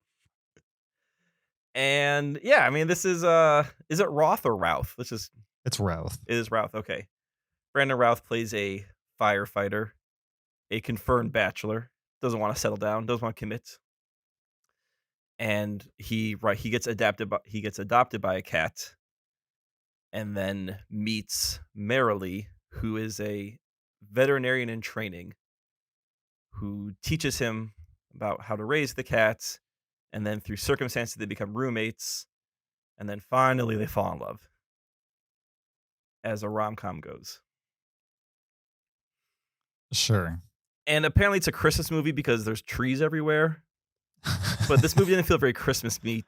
And yeah, I mean, this is it Roth or Routh? It's Routh. It is Routh. Okay. Brandon Routh plays a firefighter, a confirmed bachelor, doesn't want to settle down, doesn't want to commit. And he gets adopted by a cat, and then meets Merrily, who is a veterinarian in training, who teaches him about how to raise the cat, and then through circumstances they become roommates, and then finally they fall in love, as a rom-com goes. Sure. And apparently it's a Christmas movie because there's trees everywhere. But this movie didn't feel very Christmassy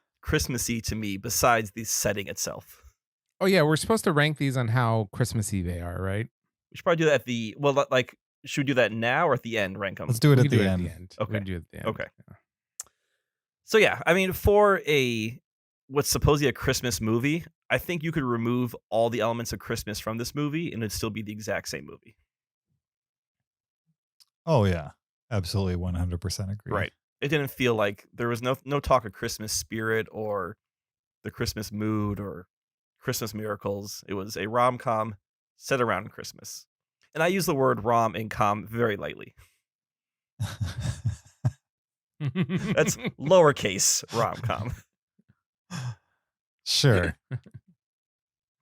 to me, besides the setting itself. Oh yeah, we're supposed to rank these on how Christmassy they are, right? We should probably do that at should we do that now or at the end, rank them? Let's do it at the end. Okay. We can do it at the end. Okay. Yeah. So yeah, I mean, for what's supposedly a Christmas movie, I think you could remove all the elements of Christmas from this movie and it'd still be the exact same movie. Oh yeah, absolutely, 100% agree. Right. It didn't feel like there was no talk of Christmas spirit or the Christmas mood or Christmas miracles. It was a rom-com set around Christmas. And I use the word rom and com very lightly. That's lowercase rom-com. Sure.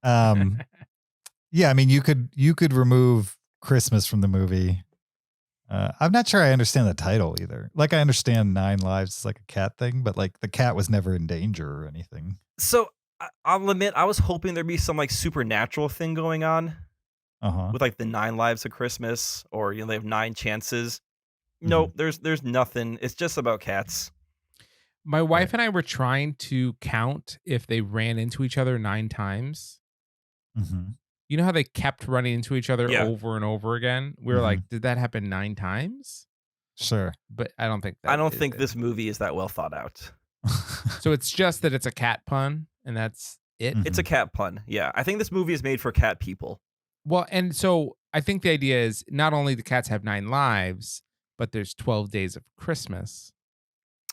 Yeah, I mean, you could remove Christmas from the movie. I'm not sure I understand the title either. Like, I understand 9 Lives is like a cat thing, but like the cat was never in danger or anything. So I'll admit, I was hoping there'd be some like supernatural thing going on with like the 9 Lives of Christmas, or they have 9 chances. No, there's nothing. It's just about cats. My wife and I were trying to count if they ran into each other 9 times. Mm-hmm. You know how they kept running into each other over and over again? We were like, did that happen 9 times? Sure. But I don't think that. I don't think this movie is that well thought out. So it's just that it's a cat pun and that's it? It's a cat pun. Yeah. I think this movie is made for cat people. Well, and so I think the idea is not only the cats have 9 lives, but there's 12 days of Christmas.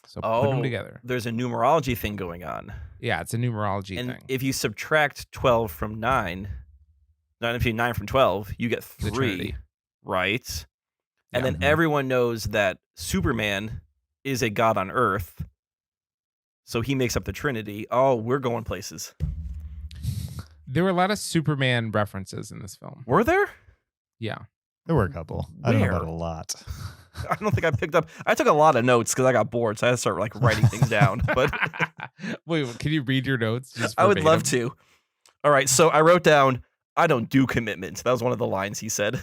So put them together. There's a numerology thing going on. Yeah, it's a numerology and thing. If you subtract 12 from 9, 9 from 12, you get 3, right? And then everyone knows that Superman is a god on Earth. So he makes up the Trinity. Oh, we're going places. There were a lot of Superman references in this film. Were there? Yeah. There were a couple. I don't know about Where? a lot. I don't think I picked up. I took a lot of notes because I got bored, so I had to start like writing things down. But Wait, can you read your notes? Just I would love verbatim? to. All right, so I wrote down, I don't do commitment. That was one of the lines he said.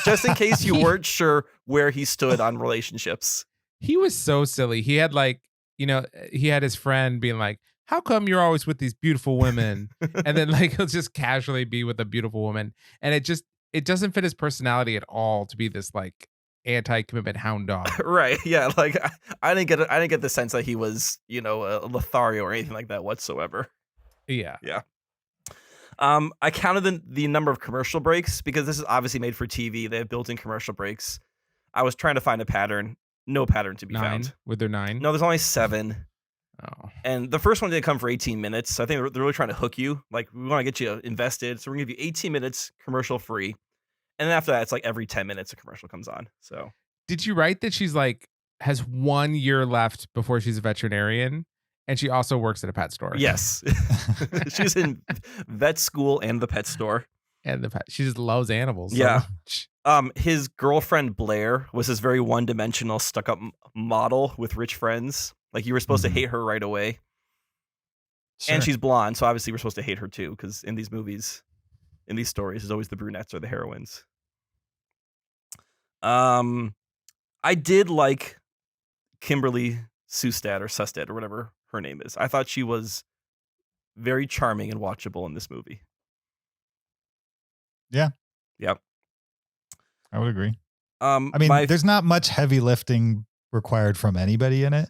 Just in case you weren't sure where he stood on relationships. He was so silly. He had like, he had his friend being like, how come you're always with these beautiful women? And then like he'll just casually be with a beautiful woman. And it doesn't fit his personality at all to be this like anti-commitment hound dog. Right. Yeah. Like I didn't get the sense that he was, a Lothario or anything like that whatsoever. Yeah. Yeah. I counted the number of commercial breaks because this is obviously made for TV. They have built-in commercial breaks. I was trying to find a pattern. No pattern to be 9? found. Were there 9? No, there's only 7. Oh. And the first one did come for 18 minutes. So I think they're really trying to hook you. Like, we want to get you invested. So we're going to give you 18 minutes commercial free. And then after that, it's like every 10 minutes a commercial comes on. So Did you write that she's like has 1 year left before she's a veterinarian? And she also works at a pet store. yes, she's in vet school and the pet store. And she just loves animals. Yeah. So much. His girlfriend Blair was this very one-dimensional, stuck-up model with rich friends. Like, you were supposed to hate her right away. Sure. And she's blonde, so obviously we're supposed to hate her too, because in these movies, in these stories, there's always the brunettes or the heroines. I did like Kimberly Sustad or Sustad or whatever her name is. I thought she was very charming and watchable in this movie. Yeah. Yep. I would agree. I mean, there's not much heavy lifting required from anybody in it,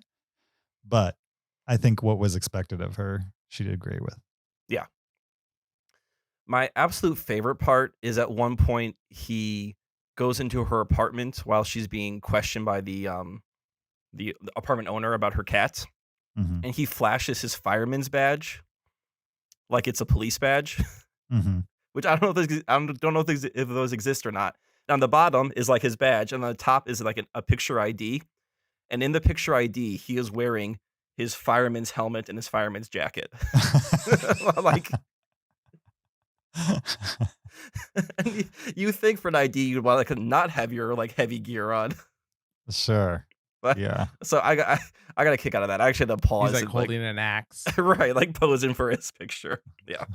but I think what was expected of her, she did great with. Yeah. My absolute favorite part is at one point he goes into her apartment while she's being questioned by the apartment owner about her cat, Mm-hmm. and he flashes his fireman's badge like it's a police badge, Mm-hmm. which I don't know if those exist or not. On the bottom is like his badge, and on the top is like a picture ID, and in the picture ID he is wearing his fireman's helmet and his fireman's jacket. Like, and you think for an ID you'd want to not have your like heavy gear on. Sure. But, Yeah. So I got a kick out of that. I actually had to pause. He's like and, holding an axe. right, like posing for his picture. Yeah.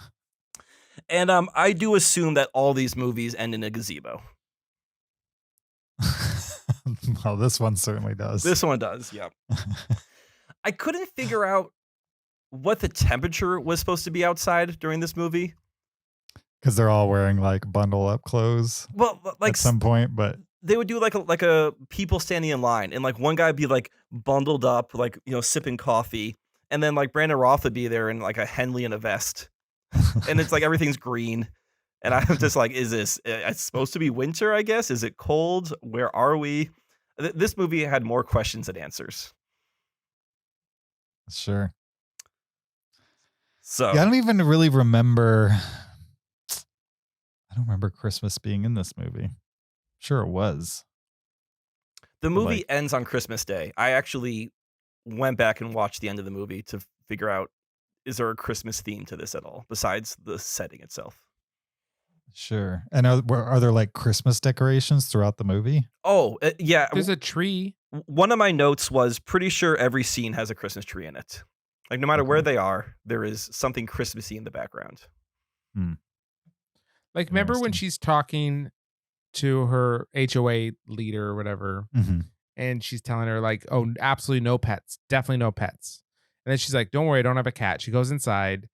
And I do assume that all these movies end in a gazebo. Well, this one certainly does. This one does, yeah. I couldn't figure out what the temperature was supposed to be outside during this movie. Because they're all wearing like bundle up clothes. Well, like at some point, but they would do like a people standing in line, and like one guy would be like bundled up, like, sipping coffee, and then like Brandon Roth would be there in like a Henley and a vest, and it's like everything's green, and I'm just like, is this? It's supposed to be winter, I guess. Is it cold? Where are we? This movie had more questions than answers. sure. So Yeah, I don't even really remember. I don't remember Christmas being in this movie. Sure, it was. the movie like- ends on Christmas Day. I actually went back and watched the end of the movie to figure out, is there a Christmas theme to this at all besides the setting itself? Sure. And are there like Christmas decorations throughout the movie? Oh, yeah. There's a tree. One of my notes was pretty sure every scene has a Christmas tree in it. Like, no matter where they are, there is something Christmassy in the background. Like, remember when Interesting. she's talking to her HOA leader or whatever, Mm-hmm. and she's telling her like, oh, absolutely no pets, definitely no pets. And then she's like, don't worry, I don't have a cat. She goes inside,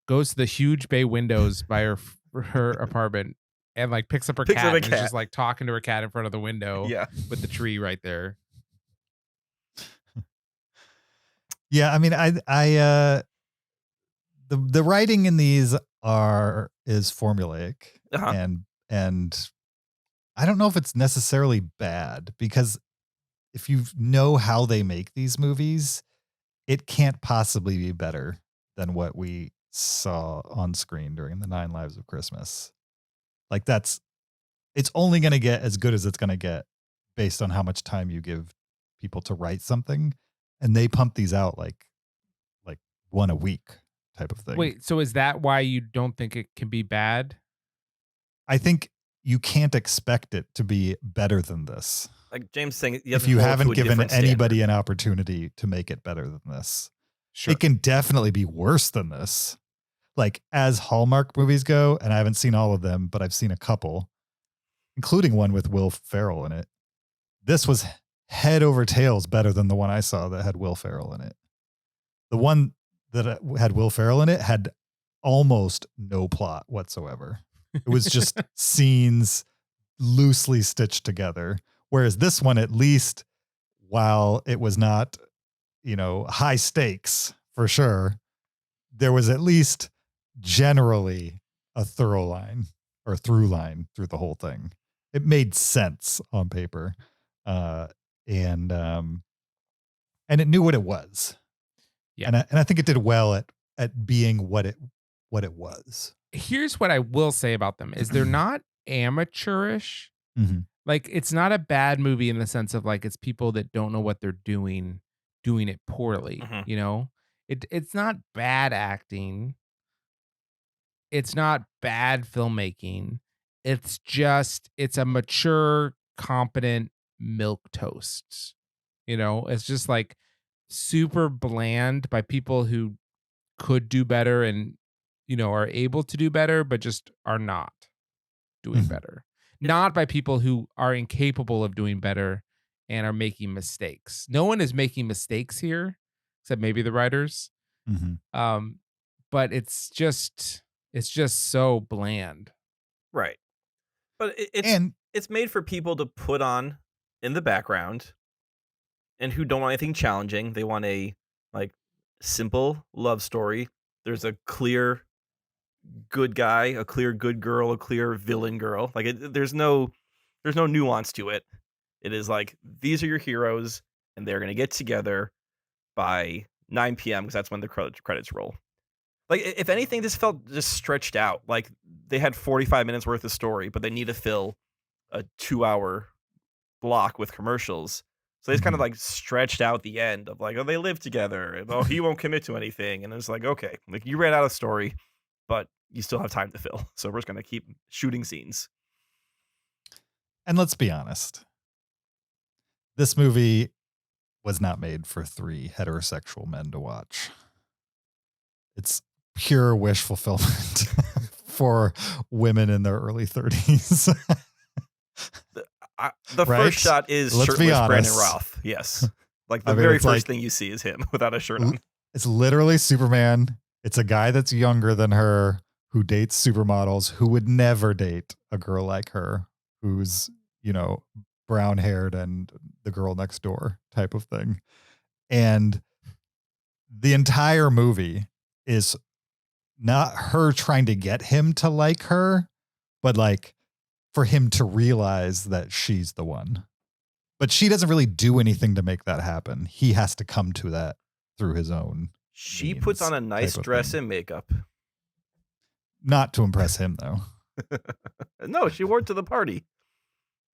goes to the huge bay windows by her apartment, and like picks up her cat, and is just like talking to her cat in front of the window, Yeah. with the tree right there. Yeah, I mean, the writing in these is formulaic, Uh-huh. and I don't know if it's necessarily bad, because if you know how they make these movies, it can't possibly be better than what we saw on screen during the 9 Lives of Christmas. Like, it's only going to get as good as it's going to get based on how much time you give people to write something, and they pump these out like one a week type of thing. Wait, so is that why you don't think it can be bad? I think you can't expect it to be better than this. Like James saying, If you haven't given anybody an opportunity to make it better than this. Sure. It can definitely be worse than this. Like, as Hallmark movies go, and I haven't seen all of them, but I've seen a couple, including one with Will Ferrell in it. This was head over tails better than the one I saw that had Will Ferrell in it. The one that had Will Ferrell in it had almost no plot whatsoever. It was just scenes loosely stitched together. Whereas this one, at least, while it was not, high stakes for sure, there was at least generally a through line through the whole thing. It made sense on paper. And it knew what it was. Yeah. And I think it did well at being what it was. Here's what I will say about them is they're not amateurish. Mm-hmm. Like, it's not a bad movie in the sense of like, it's people that don't know what they're doing it poorly. Mhm. It's not bad acting. It's not bad filmmaking. It's a mature, competent milquetoast. It's just like super bland by people who could do better and, are able to do better, but just are not doing better. Not by people who are incapable of doing better and are making mistakes. No one is making mistakes here, except maybe the writers. Mm-hmm. But it's just so bland. Right. But it's made for people to put on in the background and who don't want anything challenging. They want a simple love story. There's a clear good guy, a clear good girl, a clear villain girl. There's no nuance to it. It is like, these are your heroes and they're going to get together by 9 p.m. because that's when the credits roll. Like, if anything, this felt just stretched out. Like, they had 45 minutes worth of story, but they need to fill a 2-hour block with commercials. So they just kind of stretched out the end of they live together and he won't commit to anything. And it's like, okay, you ran out of story, but you still have time to fill. So we're just going to keep shooting scenes. And let's be honest. This movie was not made for 3 heterosexual men to watch. It's pure wish fulfillment for women in their early 30s. The right? first shot is Let's be shirtless honest. Brandon Routh. Yes. The very first thing you see is him without a shirt on. It's literally Superman. It's a guy that's younger than her who dates supermodels, who would never date a girl like her, who's, brown haired and the girl next door type of thing. And the entire movie is not her trying to get him to like her, but for him to realize that she's the one. But she doesn't really do anything to make that happen. He has to come to that through his own. She puts on a nice dress and makeup. Not to impress him, though. No, she wore it to the party.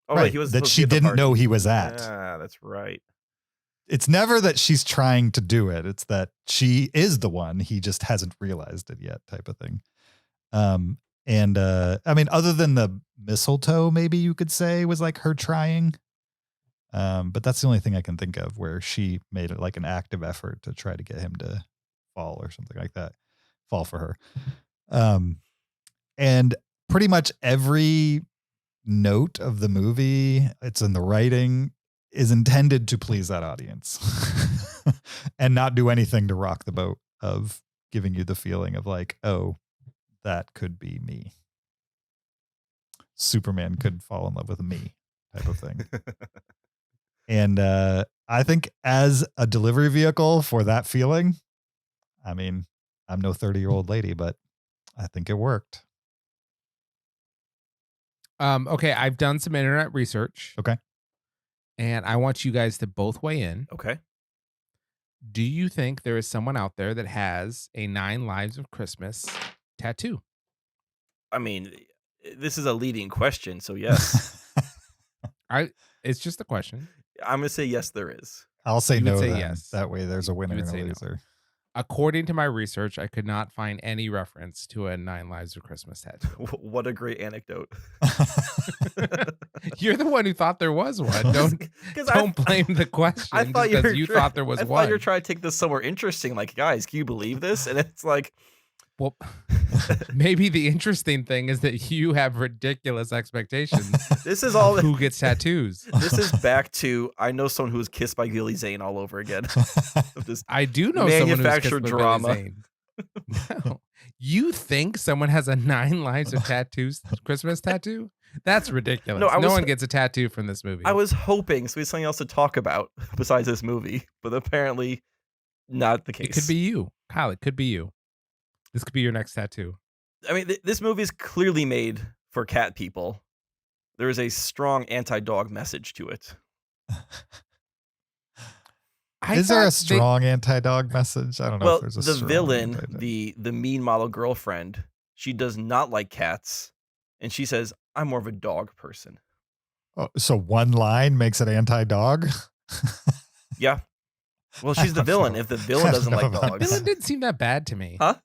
Oh, right, wait, he was that she didn't know he was at. Yeah, that's right. It's never that she's trying to do it. It's that she is the one. He just hasn't realized it yet, type of thing. And I mean, other than the mistletoe, maybe you could say was her trying. But that's the only thing I can think of where she made it an active effort to try to get him to fall or something like that. Fall for her. And pretty much every note of the movie, it's in the writing, is intended to please that audience and not do anything to rock the boat of giving you the feeling of oh, that could be me. Superman could fall in love with me type of thing. And I think as a delivery vehicle for that feeling, I mean, I'm no 30-year-old lady, but I think it worked. Okay, I've done some internet research. Okay. And I want you guys to both weigh in. Okay. Do you think there is someone out there that has a 9 Lives of Christmas tattoo? I mean, this is a leading question, so yes. It's just a question. I'm gonna say yes, there is. I'll say You would no. say Then. yes. That way, there's a winner You would and a say no. loser. According to my research, I could not find any reference to a 9 Lives of Christmas tattoo. What a great anecdote. You're the one who thought there was one. Don't blame the question. I thought because you thought there was I one. thought you were trying to take this somewhere interesting. Like, guys, can you believe this? And it's like, well, maybe the interesting thing is that you have ridiculous expectations. This is all of who gets tattoos. This is back to I know someone who was kissed by Gilly Zane all over again. I do know someone who's manufactured kissed by drama. Billy Zane. No. You think someone has a 9 Lives of Tattoos Christmas tattoo? That's ridiculous. No one gets a tattoo from this movie. I was hoping so we had something else to talk about besides this movie, but apparently not the case. It could be you, Kyle. It could be you. This could be your next tattoo. I mean, this movie is clearly made for cat people. There is a strong anti-dog message to it. Is there a strong anti-dog message? I don't know Well, if there's a the strong villain, anti-dog. the mean model girlfriend, she does not like cats, and she says, "I'm more of a dog person." Oh, so one line makes it anti-dog? Yeah. Well, she's the villain. If the villain doesn't like The dogs, villain didn't seem that bad to me. huh?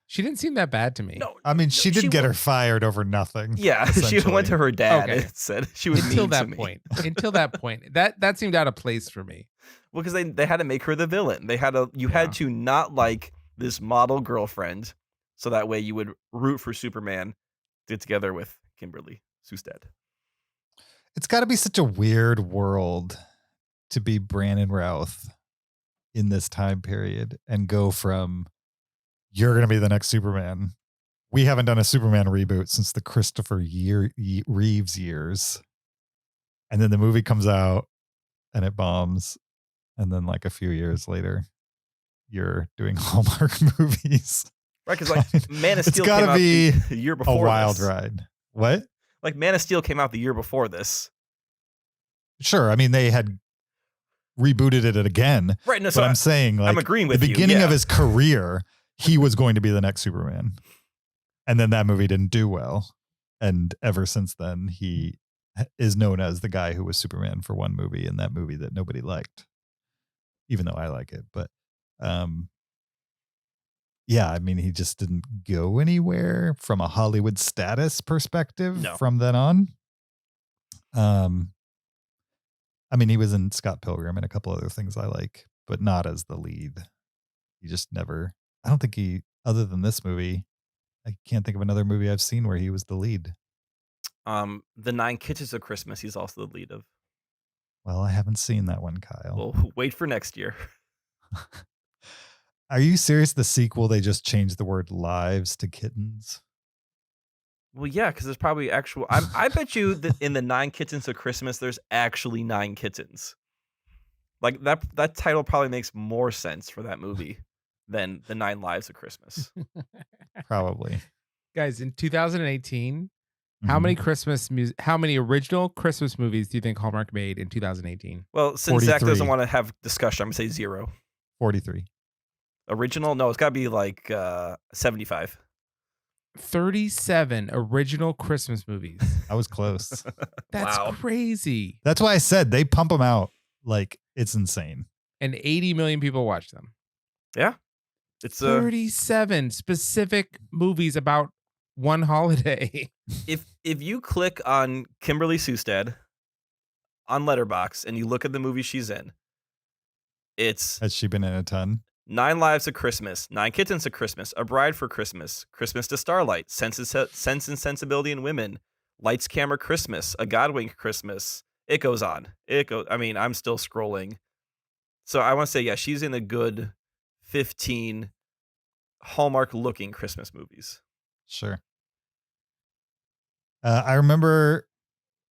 She didn't seem that bad to me. No, I mean, she did she get wa- her fired over nothing. Yeah, she essentially. went to her dad Okay. and said she was Until mean that to me. point. Until that point. That seemed out of place for me. Well, because they had to make her the villain. You had to not like this model girlfriend, so that way you would root for Superman to get together with Kimberly Sustad. It's got to be such a weird world to be Brandon Routh in this time period and go from you're going to be the next Superman. We haven't done a Superman reboot since the Christopher Reeves years. And then the movie comes out and it bombs. And then like a few years later, you're doing Hallmark movies. Right, because like Man of Steel it's got came to out be the year a before wild this. ride. What? Like Man of Steel came out the year before this. Sure. I mean, they had rebooted it again. Right, no, But so I'm saying like I'm agreeing with the you, beginning yeah. of his career, he was going to be the next Superman. And then that movie didn't do well. And ever since then, he is known as the guy who was Superman for one movie and that movie that nobody liked, even though I like it. But yeah, I mean, he just didn't go anywhere from a Hollywood status perspective No. from then on. I mean, he was in Scott Pilgrim and a couple other things I like, but not as the lead. He just never, I don't think he, other than this movie, I can't think of another movie I've seen where he was the lead. The 9 Kitchens of Christmas, he's also the lead of. Well, I haven't seen that one, Kyle. Well, wait for next year. Are you serious? The sequel, they just changed the word lives to kittens? Well, yeah, because there's probably actual. I bet you that in the 9 Kittens of Christmas, there's actually 9 kittens. Like that title probably makes more sense for that movie than the 9 Lives of Christmas. Probably. Guys, in 2018, Mm-hmm. how many original Christmas movies do you think Hallmark made in 2018? Well, since Zach 43. doesn't want to have discussion, I'm gonna say 0. 43. Original? No, it's got to be like 75. 37 original Christmas movies. I was close. That's Wow. crazy. That's why I said they pump them out like it's insane. And 80 million people watch them. Yeah, it's 37 specific movies about one holiday. if you click on Kimberly Sustad on Letterboxd and you look at the movie she's in, it's Has she been in a ton? 9 Lives of Christmas, 9 Kittens of Christmas, A Bride for Christmas, Christmas to Starlight, Sense and Sensibility in Women, Lights, Camera, Christmas, A Godwink Christmas. It goes on. I mean, I'm still scrolling. So I want to say, yeah, she's in a good 15 Hallmark-looking Christmas movies. Sure. I remember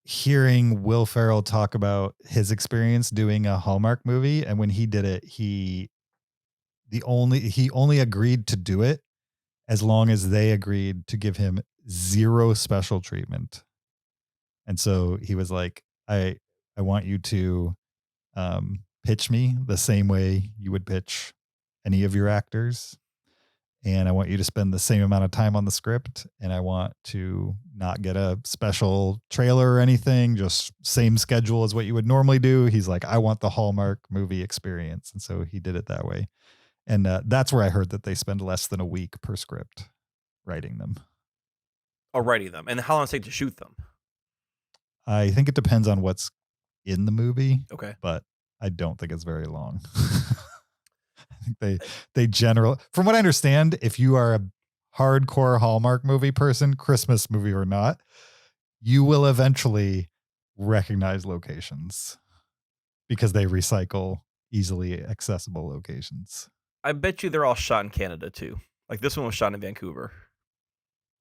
hearing Will Ferrell talk about his experience doing a Hallmark movie, and when he did it, he only agreed to do it as long as they agreed to give him 0 special treatment. And so he was like, I want you to pitch me the same way you would pitch any of your actors. and I want you to spend the same amount of time on the script, and I want to not get a special trailer or anything, just same schedule as what you would normally do. He's like, I want the Hallmark movie experience. And so he did it that way. And that's where I heard that they spend less than a week per script writing them. Oh, writing them. And how long does it take to shoot them? I think it depends on what's in the movie. Okay. But I don't think it's very long. I think they generally, from what I understand, if you are a hardcore Hallmark movie person, Christmas movie or not, you will eventually recognize locations because they recycle easily accessible locations. I bet you they're all shot in Canada too. Like this one was shot in Vancouver.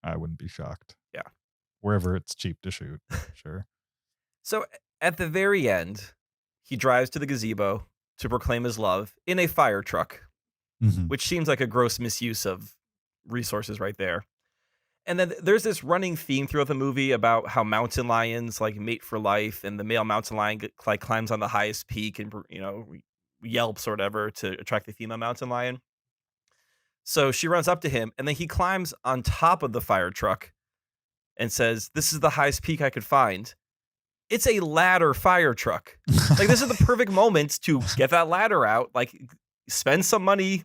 I wouldn't be shocked. Yeah. Wherever it's cheap to shoot. Sure. So at the very end, he drives to the gazebo to proclaim his love in a fire truck, which seems like a gross misuse of resources right there. And then there's this running theme throughout the movie about how mountain lions like mate for life, and the male mountain lion like climbs on the highest peak and, you know, yelps or whatever to attract the female mountain lion. So she runs up to him, and then he climbs on top of the fire truck and says, "This is the highest peak I could find." It's a ladder fire truck. Like, this is the perfect moment to get that ladder out, like spend some money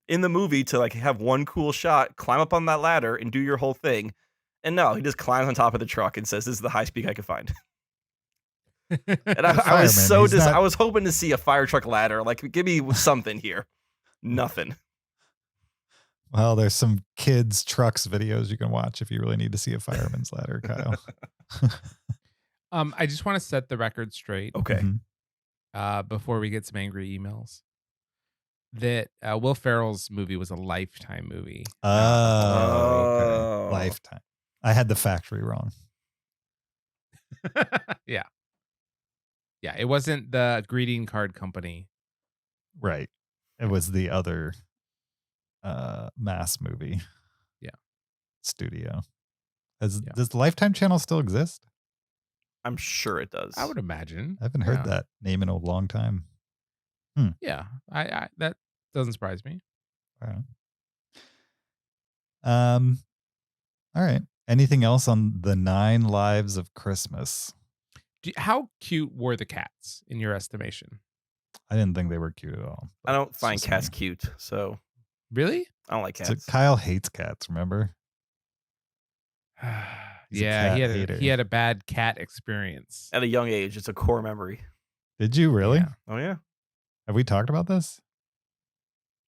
in the movie to like have one cool shot, climb up on that ladder and do your whole thing. And no, he just climbs on top of the truck and says, "This is the highest peak I could find." And I was so I was hoping to see a fire truck ladder. Like, give me something here. Nothing. Well, there's some kids' trucks videos you can watch if you really need to see a fireman's ladder, Kyle. I just want to set the record straight. Okay. Before we get some angry emails, that Will Ferrell's movie was a Lifetime movie. Okay. Lifetime. I had the factory wrong. Yeah. Yeah, it wasn't the greeting card company. Right. It was the other mass movie. Yeah. Studio. Does the Lifetime channel still exist? I'm sure it does. I would imagine. I haven't heard that name in a long time. Yeah, I that doesn't surprise me. All right. Anything else on the 9 Lives of Christmas? How cute were the cats in your estimation? I didn't think they were cute at all. I don't find cats cute, so really, I don't like cats. So Kyle hates cats. Remember? Yeah, he had a bad cat experience at a young age. It's a core memory. Did you really? Yeah. Oh yeah. Have we talked about this?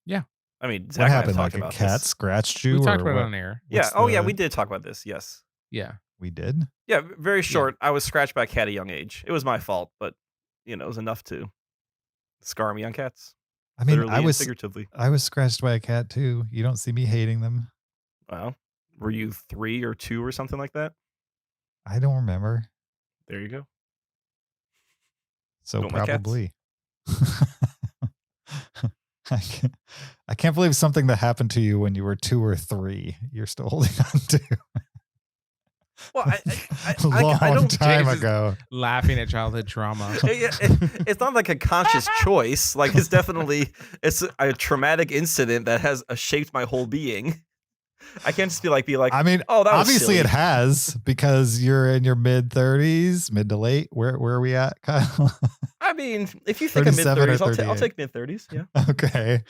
Yeah. I mean, what happened? Like a cat scratched you? We talked about what? it on air. Yeah. Oh yeah, we did talk about this. Yes. Yeah. We did? Yeah, very short. Yeah. I was scratched by a cat at a young age. It was my fault, but it was enough to scar me on cats. I mean, literally and figuratively. I was scratched by a cat too. You don't see me hating them. Well, were you 3 or 2 or something like that? I don't remember. There you go. So don't probably. I can't believe something that happened to you when you were 2 or 3 you're still holding on to. Well, I don't time ago. Laughing at childhood trauma. It's not like a conscious choice. Like it's a traumatic incident that has shaped my whole being. I can't just be like. I mean, oh, that was obviously silly. It has, because you're in your mid to late. Where are we at, Kyle? I mean, if you think of mid 30s, I'll take mid 30s. Yeah. Okay.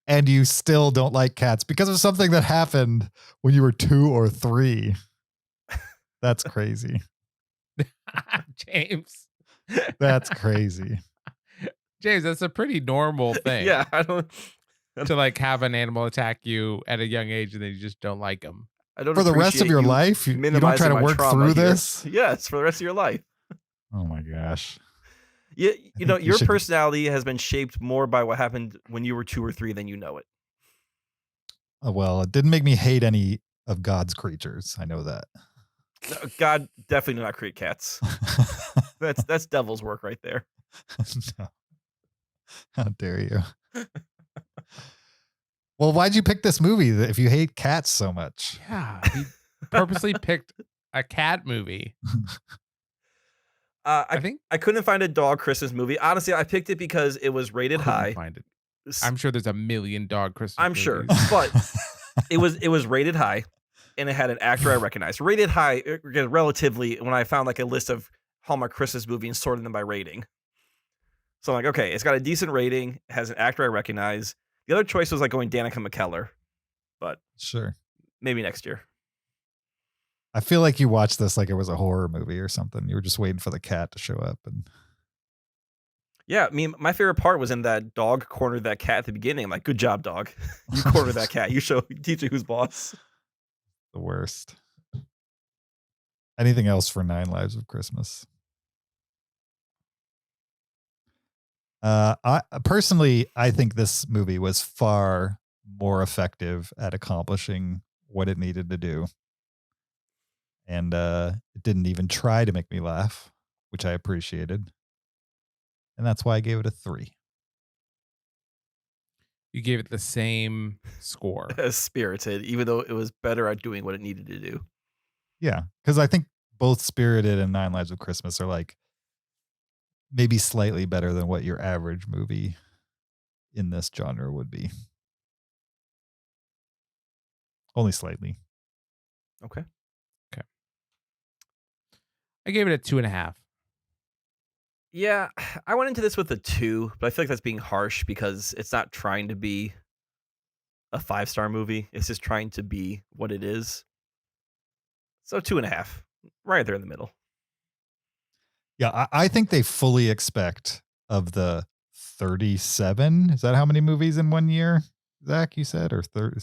And you still don't like cats because of something that happened when you were 2 or 3. That's crazy. James. That's crazy. James, that's a pretty normal thing. Yeah, I don't. To like have an animal attack you at a young age and then you just don't like them. I don't. For the rest of your life, you don't try to work through this. Yes, for the rest of your life. Oh my gosh. Yeah, your personality has been shaped more by what happened when you were 2 or 3 than you know it. Well, it didn't make me hate any of God's creatures. I know that. No, God definitely did not create cats. That's devil's work right there. No. How dare you? Well, why'd you pick this movie if you hate cats so much? Yeah, he purposely picked a cat movie. I think I couldn't find a dog Christmas movie. Honestly, I picked it because it was rated high. Find it. I'm sure there's a million dog Christmas I'm sure, movies. but it was rated high, and it had an actor I recognized. Rated high, again, relatively. When I found like a list of Hallmark Christmas movies and sorted them by rating, so I'm like, okay, it's got a decent rating, has an actor I recognize. The other choice was like going Danica McKellar, but Sure. maybe next year. I feel like you watched this like it was a horror movie or something. You were just waiting for the cat to show up. And Yeah, I mean, my favorite part was in that dog cornered that cat at the beginning. I'm like, good job, dog. You cornered that cat. You teach it who's boss. the worst. Anything else for 9 Lives of Christmas? I personally, I think this movie was far more effective at accomplishing what it needed to do. And it didn't even try to make me laugh, which I appreciated. And that's why I gave it a 3. You gave it the same score. As Spirited, even though it was better at doing what it needed to do. Yeah, because I think both Spirited and 9 Lives of Christmas are like maybe slightly better than what your average movie in this genre would be. Only slightly. Okay. I gave it a 2.5. Yeah, I went into this with a 2, but I feel like that's being harsh because it's not trying to be a 5-star movie. It's just trying to be what it is. So 2.5, right there in the middle. Yeah, I think they fully expect of the 37. Is that how many movies in 1 year, Zach, you said? Or 30?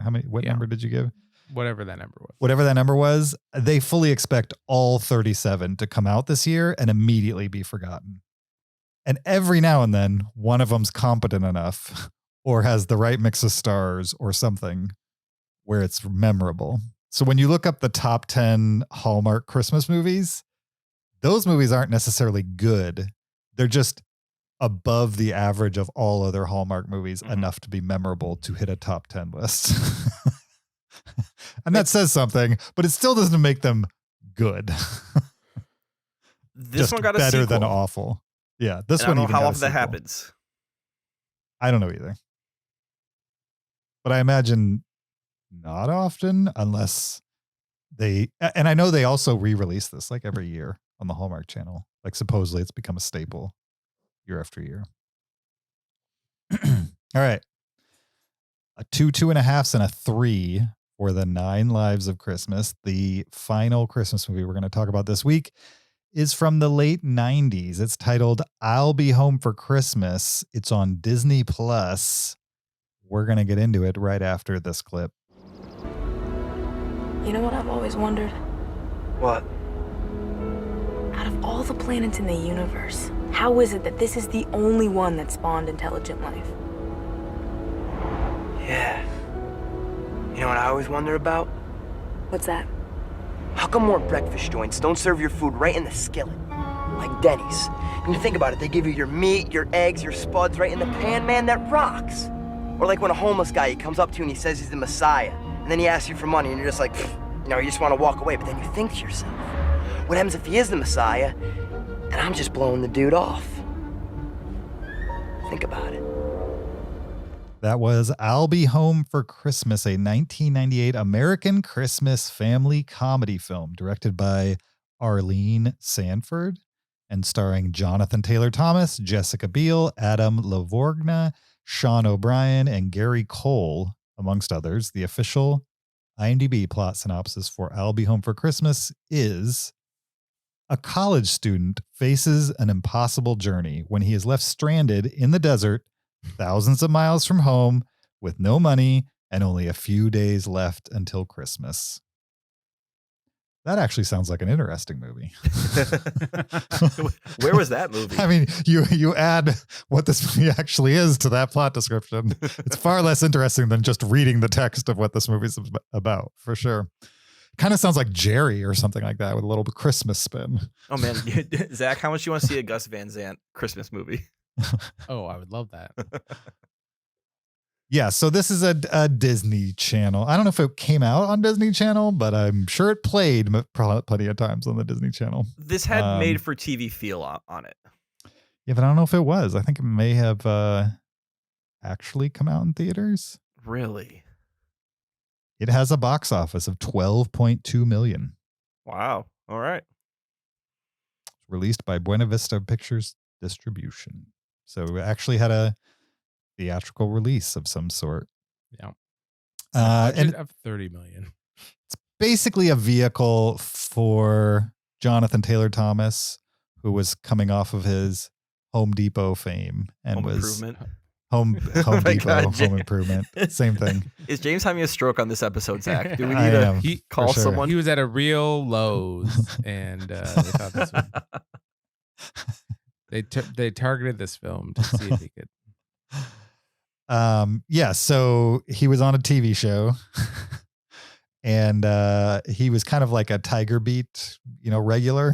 How many? What number did you give? Whatever that number was. Whatever that number was, they fully expect all 37 to come out this year and immediately be forgotten. And every now and then, one of them's competent enough or has the right mix of stars or something where it's memorable. So when you look up the top 10 Hallmark Christmas movies, those movies aren't necessarily good. They're just above the average of all other Hallmark movies enough to be memorable to hit a top 10 list. And that says something, but it still doesn't make them good. This just one got a better sequel. than awful. Yeah, this And one I don't even know how got a often that sequel. happens. I don't know either. But I imagine not often unless they, and I know they also re-release this like every year on the Hallmark Channel. Like supposedly it's become a staple year after year. All right. A 2, 2.5, and a 3 for the 9 Lives of Christmas. The final Christmas movie we're going to talk about this week is from the late 90s. It's titled I'll Be Home for Christmas. It's on Disney Plus. We're going to get into it right after this clip. You know what I've always wondered? What? Out of all the planets in the universe, how is it that this is the only one that spawned intelligent life? Yeah. You know what I always wonder about? What's that? How come more breakfast joints don't serve your food right in the skillet? Like Denny's. When you think about it, they give you your meat, your eggs, your spuds right in the pan, man, that rocks. Or like when a homeless guy, he comes up to you and he says he's the Messiah, and then he asks you for money and you're just like, you know, you just want to walk away, but then you think to yourself, what happens if he is the Messiah and I'm just blowing the dude off? Think about it. That was I'll Be Home for Christmas, a 1998 American Christmas family comedy film directed by Arlene Sanford and starring Jonathan Taylor Thomas, Jessica Biel, Adam Lavorgna, Sean O'Brien, and Gary Cole, amongst others. The official IMDb plot synopsis for I'll Be Home for Christmas is: a college student faces an impossible journey when he is left stranded in the desert thousands of miles from home with no money and only a few days left until Christmas. That actually sounds like an interesting movie. Where was that movie? I mean, you add what this movie actually is to that plot description. It's far less interesting than just reading the text of what this movie's about, for sure. Kind of sounds like Jerry or something like that with a little Christmas spin. Oh man, Zach, how much do you want to see a Gus Van Sant Christmas movie? Oh, I would love that. Yeah, so this is a Disney Channel. I don't know if it came out on Disney Channel, but I'm sure it played plenty of times on the Disney Channel. This had made for TV feel on it. Yeah, but I don't know if it was. I think it may have. I actually come out in theaters. Really? It has a box office of 12.2 million. Wow. All right. Released by Buena Vista Pictures Distribution. So it actually had a theatrical release of some sort. Yeah. Budget And of $30 million. it's basically a vehicle for Jonathan Taylor Thomas, who was coming off of his Home Depot fame and Home was Improvement. Home Oh my Depot, God, Home James. Improvement, same thing. Is James having a stroke on this episode, Zach? Do we I need am, to for call sure. someone? He was at a real Lowe's, and they thought this would, they targeted this film to see if he could. Yeah, so he was on a TV show and he was kind of like a Tiger Beat, regular.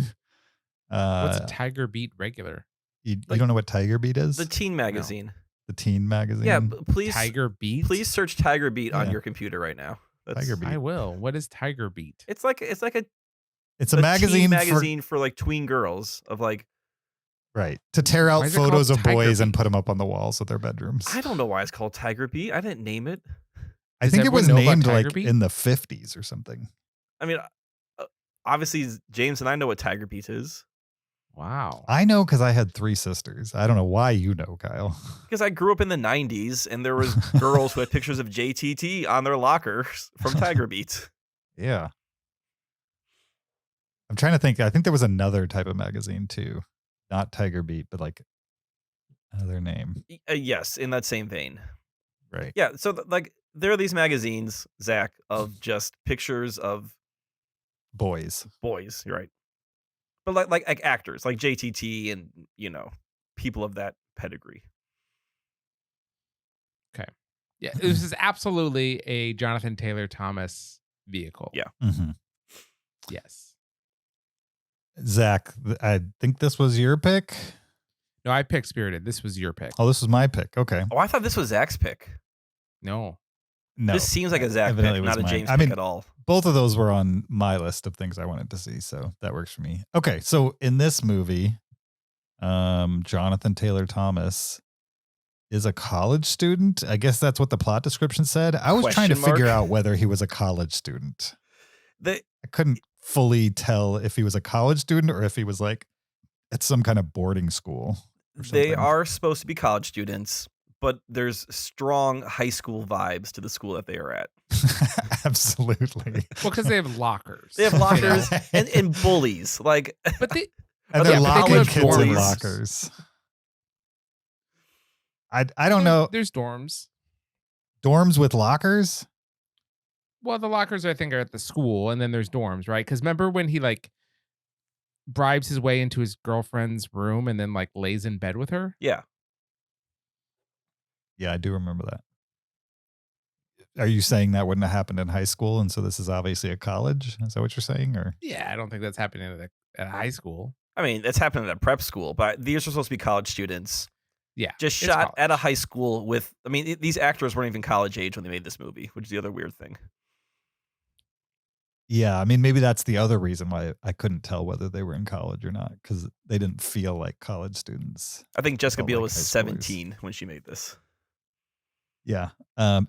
What's a Tiger Beat regular? You don't know what Tiger Beat is? The teen magazine. The teen magazine. Yeah, please. Tiger Beat. Please search Tiger Beat on Yeah. your computer right now. Tiger Beat. I will. What is Tiger Beat? It's like a It's a teen magazine, magazine for like tween girls of like. right, to tear out Why is it called photos of Tiger boys and Beat? put them up on the walls of their bedrooms. I don't know why it's called Tiger Beat. I didn't name it. I Does think it was everyone know about named Tiger like Beat? in the 50s or something. I mean, obviously James and I know what Tiger Beat is Wow. I know because I had 3 sisters. I don't know why you know, Kyle. because I grew up in the '90s and there was girls who had pictures of JTT on their lockers from Tiger Beat. Yeah. I'm trying to think. I think there was another type of magazine too. Not Tiger Beat, but like another name. Yes, in that same vein. Right. Yeah, so like there are these magazines, Zach, of just pictures of Boys. boys. You're right, but like actors, like JTT, and people of that pedigree. Yeah, this is absolutely a Jonathan Taylor Thomas vehicle. Yeah. Mm-hmm. Yes. Zach, I think this was your pick. No, I picked Spirited. This was your pick. Oh, this was my pick. Okay. Oh, I thought this was Zach's pick. No. No. This seems like a Zach pick, Evidently was not a mine. James I pick mean, at all. Both of those were on my list of things I wanted to see, so that works for me. Okay, so in this movie, Jonathan Taylor Thomas is a college student. I guess that's what the plot description said. I was trying to Question figure mark? out whether he was a college student. They I couldn't fully tell if he was a college student or if he was like at some kind of boarding school. Or they something. are supposed to be college students, but there's strong high school vibes to the school that they are at. Absolutely. Well, because they have lockers. They have lockers and bullies. Like, But they, And Yeah, they're but they locking have kids in dorms. lockers. I don't know. There's dorms. Dorms with lockers? Well, the lockers I think are at the school, and then there's dorms, right? Because remember when he like bribes his way into his girlfriend's room and then like lays in bed with her? yeah, Yeah, I do remember that. Are you saying that wouldn't have happened in high school, and so this is obviously a college? Is that what you're saying? Or Yeah, I don't think that's happening at high school. I mean it's happening at prep school, but these are supposed to be college students. Yeah, Just it's shot at a college. high school with. I mean, these actors weren't even college age when they made this movie, which is the other weird thing. yeah, I mean maybe that's the other reason why I couldn't tell whether they were in college or not, because they didn't feel like college students. I think Jessica Felt Biel like was high schoolers. 17 when she made this. Yeah.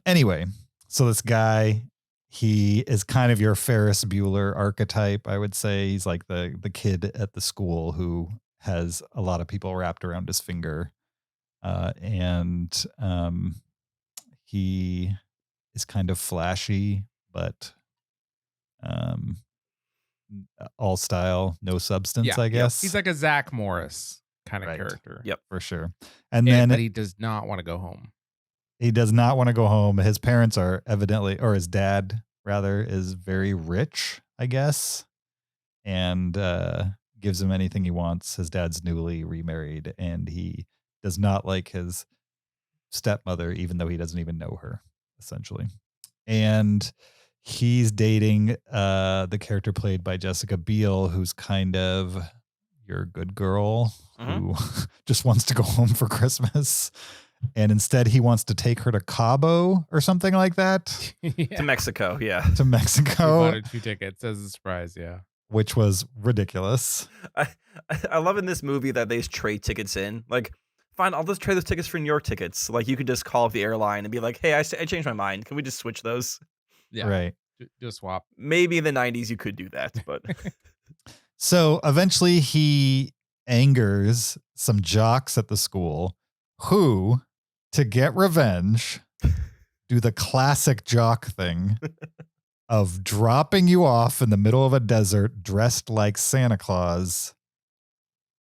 Anyway, so this guy, he is kind of your Ferris Bueller archetype, I would say. He's like the kid at the school who has a lot of people wrapped around his finger. And he is kind of flashy, but all style, no substance, Yeah, I yep. guess. He's like a Zach Morris kind of Right. character. Yep. for sure. And then but he does not want to go home. he does not want to go home. His parents are evidently, or his dad rather, is very rich, I guess, and gives him anything he wants. His dad's newly remarried, and he does not like his stepmother, even though he doesn't even know her, essentially. And he's dating the character played by Jessica Biel, who's kind of your good girl who just wants to go home for Christmas. And instead he wants to take her to Cabo or something like that. To Mexico, yeah. To He Mexico, wanted 2 tickets as a surprise. Yeah. which was ridiculous. I love in this movie that they trade tickets in. Like fine, I'll just trade those tickets for New York tickets. Like, you could just call up the airline and be like, hey, I changed my mind. Can we just switch those? Yeah. Right. Just swap. Maybe in the 90s you could do that, but So eventually he angers some jocks at the school who, to get revenge, do the classic jock thing of dropping you off in the middle of a desert dressed like Santa Claus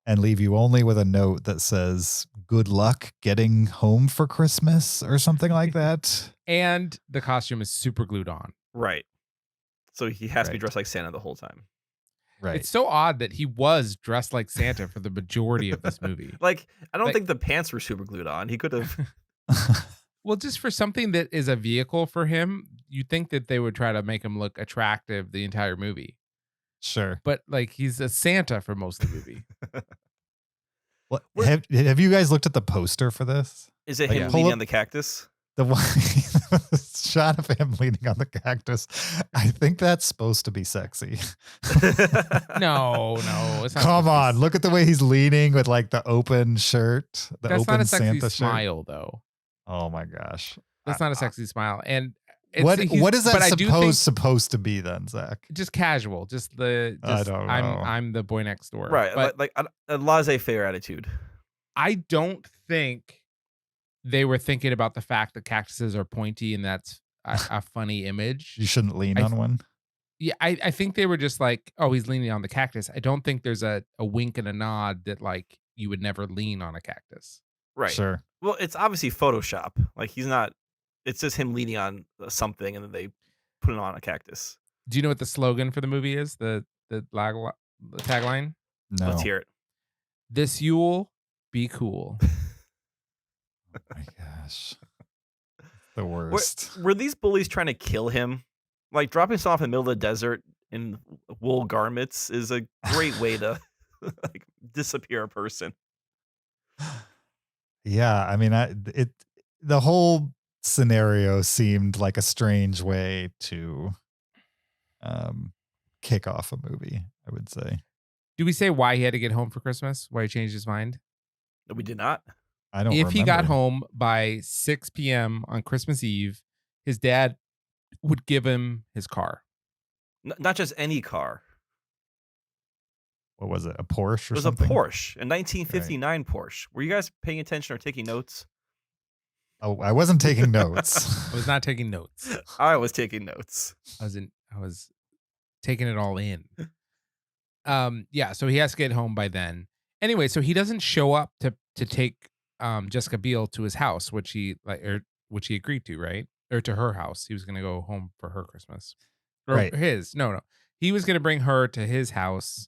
and leave you only with a note that says, good luck getting home for Christmas or something like that. And the costume is super glued on. right. So he has to be dressed like Santa the whole time. Right. It's so odd that he was dressed like Santa for the majority of this movie. Like, I don't think the pants were super glued on. He could have. Well, just for something that is a vehicle for him, you'd think that they would try to make him look attractive the entire movie. Sure. But like, he's a Santa for most of the movie. What, have you guys looked at the poster for this? Is it Like, him pull leaning up on the cactus? The one shot of him leaning on the cactus. I think that's supposed to be sexy. No, it's not. Come on, look at the way he's leaning with like the open shirt, the That's open not a sexy Santa smile, shirt. though. Oh my gosh, That's not a sexy smile. And it's, what is that but I do think supposed to be then, Zach? just casual, just the. I don't know. I'm the boy next door, Right. But Like a laissez-faire attitude. I don't think they were thinking about the fact that cactuses are pointy and that's a funny image. You shouldn't lean on one. Yeah, I think they were just like, oh, he's leaning on the cactus. I don't think there's a wink and a nod that like you would never lean on a cactus. Right. Sure. Well, it's obviously Photoshop. Like, he's not. It's just him leaning on something, and then they put it on a cactus. Do you know what the slogan for the movie is? The tagline? No. Let's hear it. This Yule, be cool. Oh my gosh, the worst. Were these bullies trying to kill him? Like, dropping someone off in the middle of the desert in wool garments is a great way to like disappear a person. Yeah, I mean, the whole scenario seemed like a strange way to kick off a movie, I would say. Do we say why he had to get home for Christmas? Why he changed his mind? No, we did not. I don't If he got remember. home by 6 p.m. on Christmas Eve, his dad would give him his car. Not just any car. What was it? A Porsche or It was something? a Porsche, a 1959 Porsche. Were you guys paying attention or taking notes? Oh, I wasn't taking notes. I was not taking notes. I was taking notes. I was taking it all in. Yeah, so he has to get home by then. Anyway, so he doesn't show up to take Jessica Biel to his house, which he agreed to, right? Or to her house. He was going to go home for her Christmas. Or Right. his. No. He was going to bring her to his house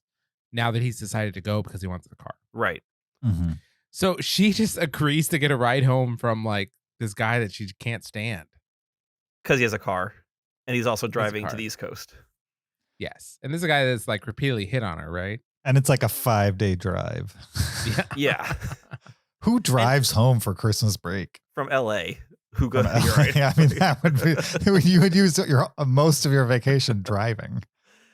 now that he's decided to go because he wants the car. Right. Mm-hmm. So she just agrees to get a ride home from like this guy that she can't stand. Because he has a car. And he's also driving to car. the East Coast. Yes. And this is a guy that's like repeatedly hit on her, right? And it's like a 5-day drive. Yeah. Yeah. Who drives home for Christmas break? From LA. Who goes From you're right. I mean, that would be, you would use most of your vacation driving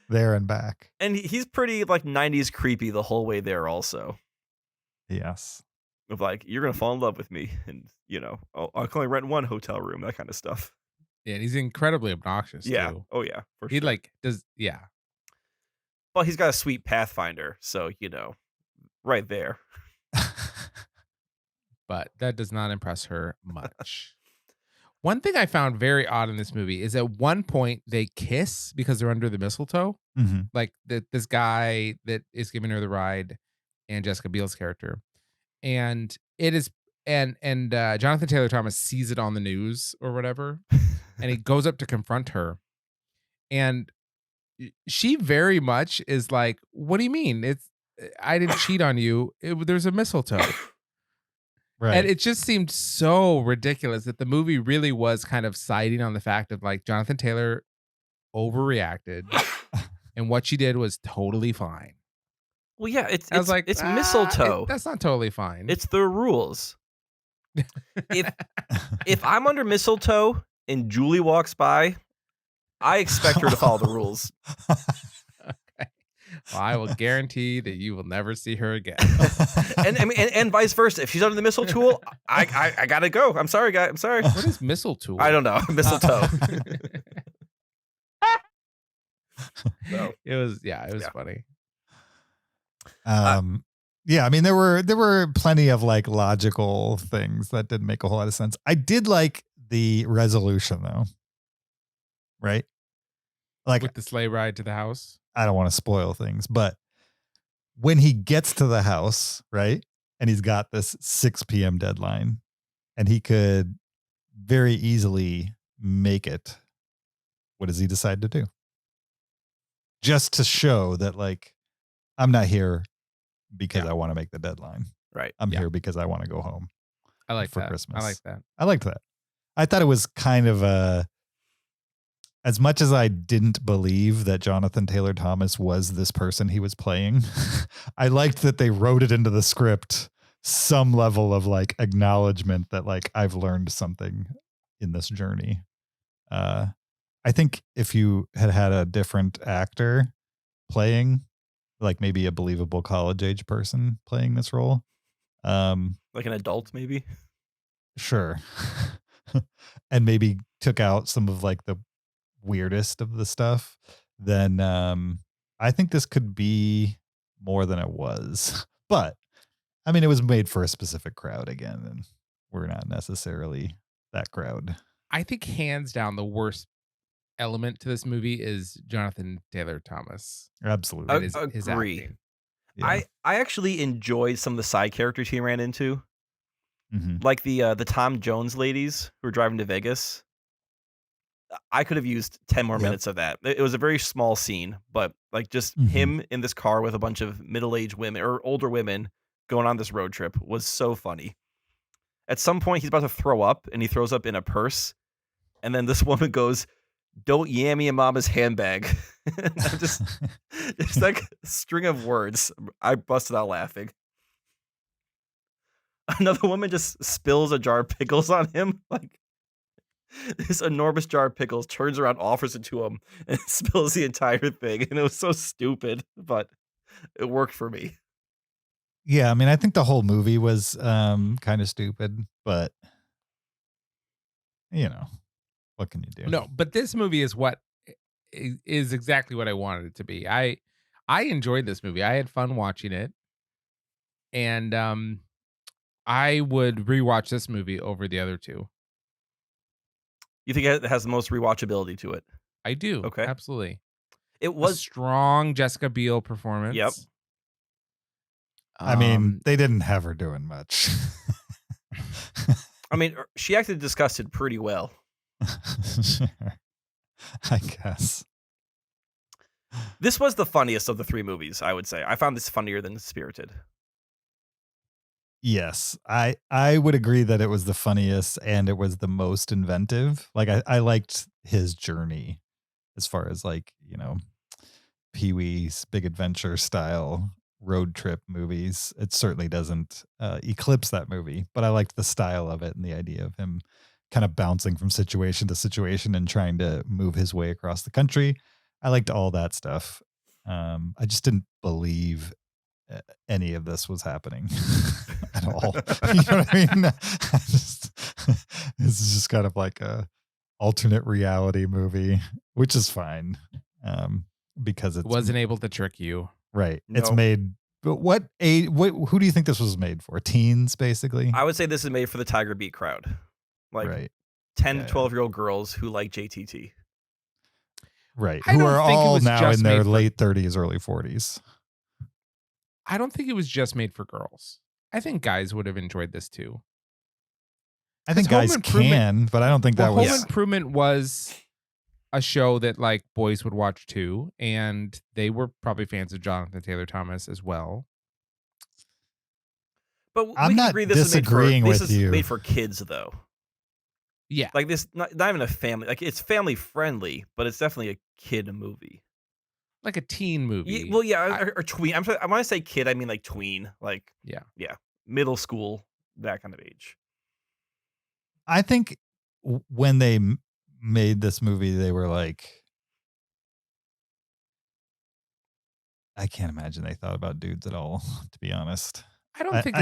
there and back. And he's pretty like 90s creepy the whole way there also. Yes. Of like, you're going to fall in love with me. And, you know, I can only rent one hotel room, that kind of stuff. Yeah, and he's incredibly obnoxious Yeah. too. Oh, yeah. For He sure. like does Well, he's got a sweet Pathfinder. So, you know, right there. but that does not impress her much. One thing I found very odd in this movie is at one point they kiss because they're under the mistletoe. Mm-hmm. Like this guy that is giving her the ride and Jessica Biel's character. And it is and Jonathan Taylor Thomas sees it on the news or whatever. And he goes up to confront her. And she very much is like, what do you mean? I didn't cheat on you. There's a mistletoe. Right. And it just seemed so ridiculous that the movie really was kind of siding on the fact of like Jonathan Taylor overreacted and what she did was totally fine. Well, yeah, it's like, mistletoe. That's not totally fine. It's the rules. If I'm under mistletoe and Julie walks by, I expect her to follow the rules. I will guarantee that you will never see her again. And I mean, and vice versa. If she's under the mistletoe, I gotta go. I'm sorry, guy. I'm sorry. What is mistletoe? I don't know. Mistletoe. So, it was funny. Yeah, I mean there were plenty of like logical things that didn't make a whole lot of sense. I did like the resolution though. Right? Like With the sleigh ride to the house. I don't want to spoil things, but when he gets to the house, right? And he's got this 6 p.m. deadline and he could very easily make it. What does he decide to do? Just to show that like, I'm not here because I want to make the deadline. Right. I'm here because I want to go home. I like for that. Christmas. I like that. I liked that. I thought it was kind of as much as I didn't believe that Jonathan Taylor Thomas was this person he was playing, I liked that they wrote it into the script some level of like acknowledgement that like I've learned something in this journey. I think if you had a different actor playing, like maybe a believable college age person playing this role, like an adult, maybe. Sure. And maybe took out some of like the weirdest of the stuff, then I think this could be more than it was. But I mean, it was made for a specific crowd again, and we're not necessarily that crowd. I think hands down the worst element to this movie is Jonathan Taylor Thomas. Absolutely. His Agree. acting. Yeah. I actually enjoyed some of the side characters he ran into. Like the Tom Jones ladies who were driving to Vegas. I could have used 10 more minutes of that. It was a very small scene, but like just him in this car with a bunch of middle-aged women or older women going on this road trip was so funny. At some point, he's about to throw up, and he throws up in a purse. And then this woman goes, "Don't yam me in mama's handbag." I'm just like a string of words. I busted out laughing. Another woman just spills a jar of pickles on him. Like this enormous jar of pickles, turns around, offers it to him, and spills the entire thing. And it was so stupid, but it worked for me. Yeah, I mean, I think the whole movie was kind of stupid, but you know, what can you do? No, but this movie is exactly what I wanted it to be. I enjoyed this movie. I had fun watching it. And I would rewatch this movie over the other two. You think it has the most rewatchability to it? I do. Okay. Absolutely. It was a strong Jessica Biel performance. Yep. I mean, they didn't have her doing much. I mean, she acted disgusted pretty well. Sure. I guess. This was the funniest of the three movies, I would say. I found this funnier than Spirited. Yes, I would agree that it was the funniest and it was the most inventive. Like I liked his journey as far as like, you know, Pee-wee's Big Adventure style road trip movies. It certainly doesn't eclipse that movie, but I liked the style of it and the idea of him kind of bouncing from situation to situation and trying to move his way across the country. I liked all that stuff. I just didn't believe any of this was happening at all. You know what I mean? This is just kind of like a alternate reality movie, which is fine because it wasn't able to trick you. Right. No. It's made. But who do you think this was made for? Teens, basically? I would say this is made for the Tiger Beat crowd. Like right. 10 to 12-year-old girls who like JTT. Right. I Who don't are think it all was now just in their made for- late 30s, early 40s. I don't think it was just made for girls. I think guys would have enjoyed this too. I think Home guys Improvement- can, but I don't think that Home was. Improvement was a show that like boys would watch too, and they were probably fans of Jonathan Taylor Thomas as well. But I'm we can not agree this disagreeing is with you. made for kids, though. Yeah. Like this, not even a family. Like it's family friendly, but it's definitely a kid movie. Like a teen movie. Yeah, well, yeah, or tween. I want to say kid. I mean like tween. Like yeah, middle school, that kind of age. I think when they made this movie, they were like, I can't imagine they thought about dudes at all, to be honest. I don't think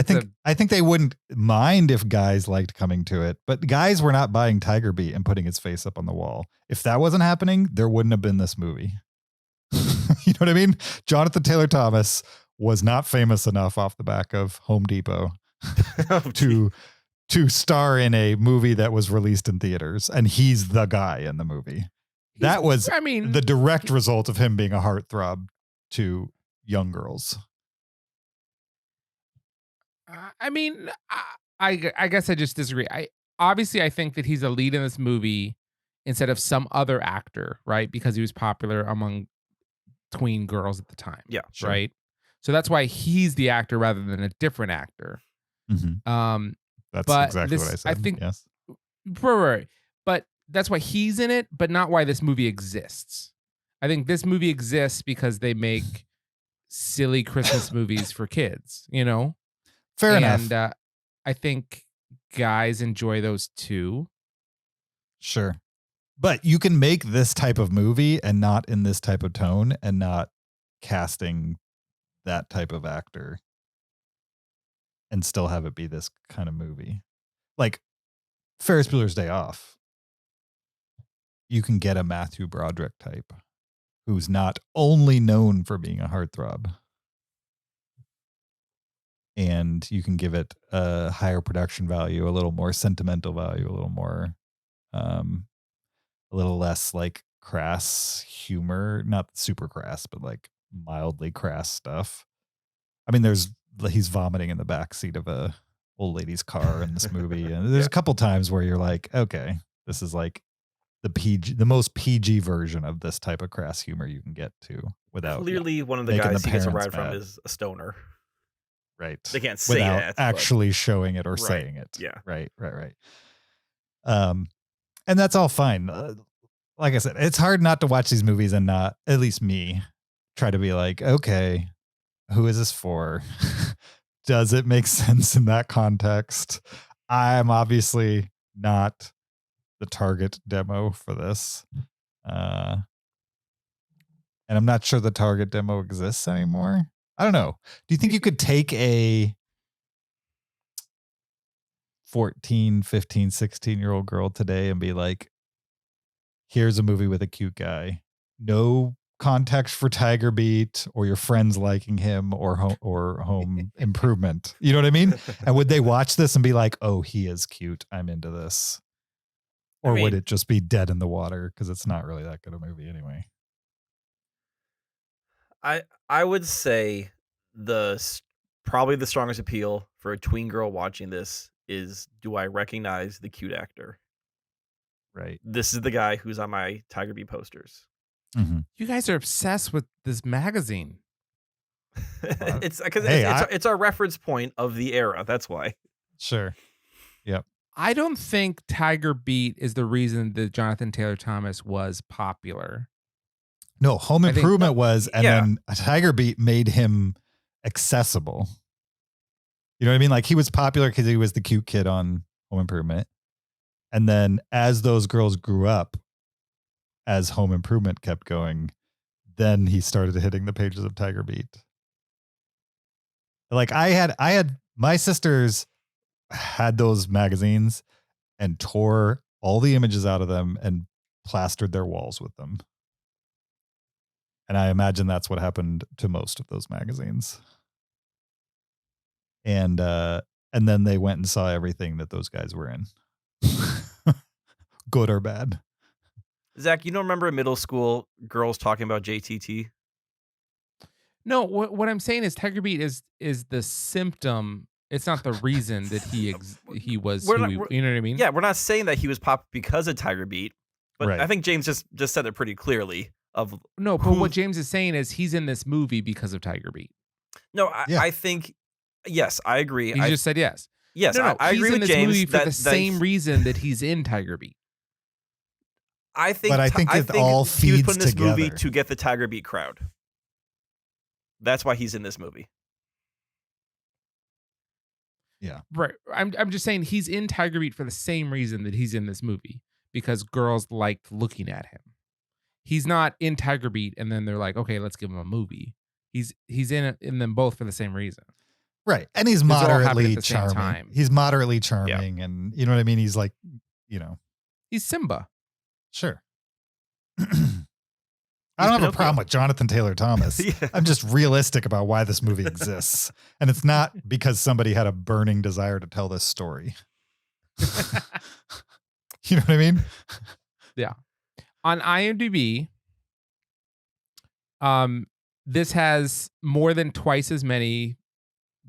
I think they wouldn't mind if guys liked coming to it, but guys were not buying Tiger Beat and putting its face up on the wall. If that wasn't happening, there wouldn't have been this movie. You know what I mean? Jonathan Taylor Thomas was not famous enough off the back of Home Depot to star in a movie that was released in theaters, and he's the guy in the movie. That was, the direct result of him being a heartthrob to young girls. I guess I just disagree. I think that he's a lead in this movie instead of some other actor, right? Because he was popular among tween girls at the time. Yeah, sure. Right. So that's why he's the actor rather than a different actor. Mm-hmm. That's exactly what I said. I think, yes. Right. But that's why he's in it, but not why this movie exists. I think this movie exists because they make silly Christmas movies for kids, you know? Fair enough. And I think guys enjoy those too. Sure. But you can make this type of movie and not in this type of tone and not casting that type of actor and still have it be this kind of movie. Like Ferris Bueller's Day Off. You can get a Matthew Broderick type who's not only known for being a heartthrob. And you can give it a higher production value, a little more sentimental value, a little more, a little less like crass humor, not super crass, but like mildly crass stuff. I mean, he's vomiting in the backseat of a old lady's car in this movie. And there's a couple times where you're like, okay, this is like the most PG version of this type of crass humor you can get to without clearly one of the guys he gets a ride from is a stoner. Right. They can't say without that. actually showing it or saying it. Yeah. Right. And that's all fine. Like I said, it's hard not to watch these movies and not, at least me, try to be like, okay, who is this for? Does it make sense in that context? I'm obviously not the target demo for this. And I'm not sure the target demo exists anymore. I don't know. Do you think you could take a 14, 15, 16-year-old girl today and be like, here's a movie with a cute guy. No context for Tiger Beat or your friends liking him or Home Improvement. You know what I mean? And would they watch this and be like, oh, he is cute. I'm into this. Or would it just be dead in the water because it's not really that good a movie anyway? I would say probably the strongest appeal for a tween girl watching this is, do I recognize the cute actor? Right. This is the guy who's on my Tiger Beat posters. Mm-hmm. You guys are obsessed with this magazine. It's because it's our reference point of the era. That's why. Sure. Yep. I don't think Tiger Beat is the reason that Jonathan Taylor Thomas was popular. No, Home Improvement was, and then Tiger Beat made him accessible. You know what I mean? Like he was popular because he was the cute kid on Home Improvement. And then as those girls grew up, as Home Improvement kept going, then he started hitting the pages of Tiger Beat. Like I had my sisters had those magazines and tore all the images out of them and plastered their walls with them. And I imagine that's what happened to most of those magazines. And then they went and saw everything that those guys were in. Good or bad. Zach, you don't remember in middle school girls talking about JTT? No, what I'm saying is Tiger Beat is the symptom. It's not the reason that he was. You know what I mean? Yeah, we're not saying that he was pop because of Tiger Beat, but I think James just said it pretty clearly. But what James is saying is he's in this movie because of Tiger Beat. No, I think yes, I agree. He just said yes. Yes, no, I agree with this James movie for the same reason that he's in Tiger Beat. I think it all feeds he was put in this together. movie to get the Tiger Beat crowd. That's why he's in this movie. Yeah. Right. I'm just saying he's in Tiger Beat for the same reason that he's in this movie, because girls liked looking at him. He's not in Tiger Beat and then they're like, okay, let's give him a movie. He's in them both for the same reason. Right. And he's These all happen at moderately the same charming. time. He's moderately charming, and you know what I mean? He's like, He's Simba. Sure. I don't have a problem with Jonathan Taylor Thomas. Yeah. I'm just realistic about why this movie exists. And it's not because somebody had a burning desire to tell this story. You know what I mean? Yeah. On IMDb, this has more than twice as many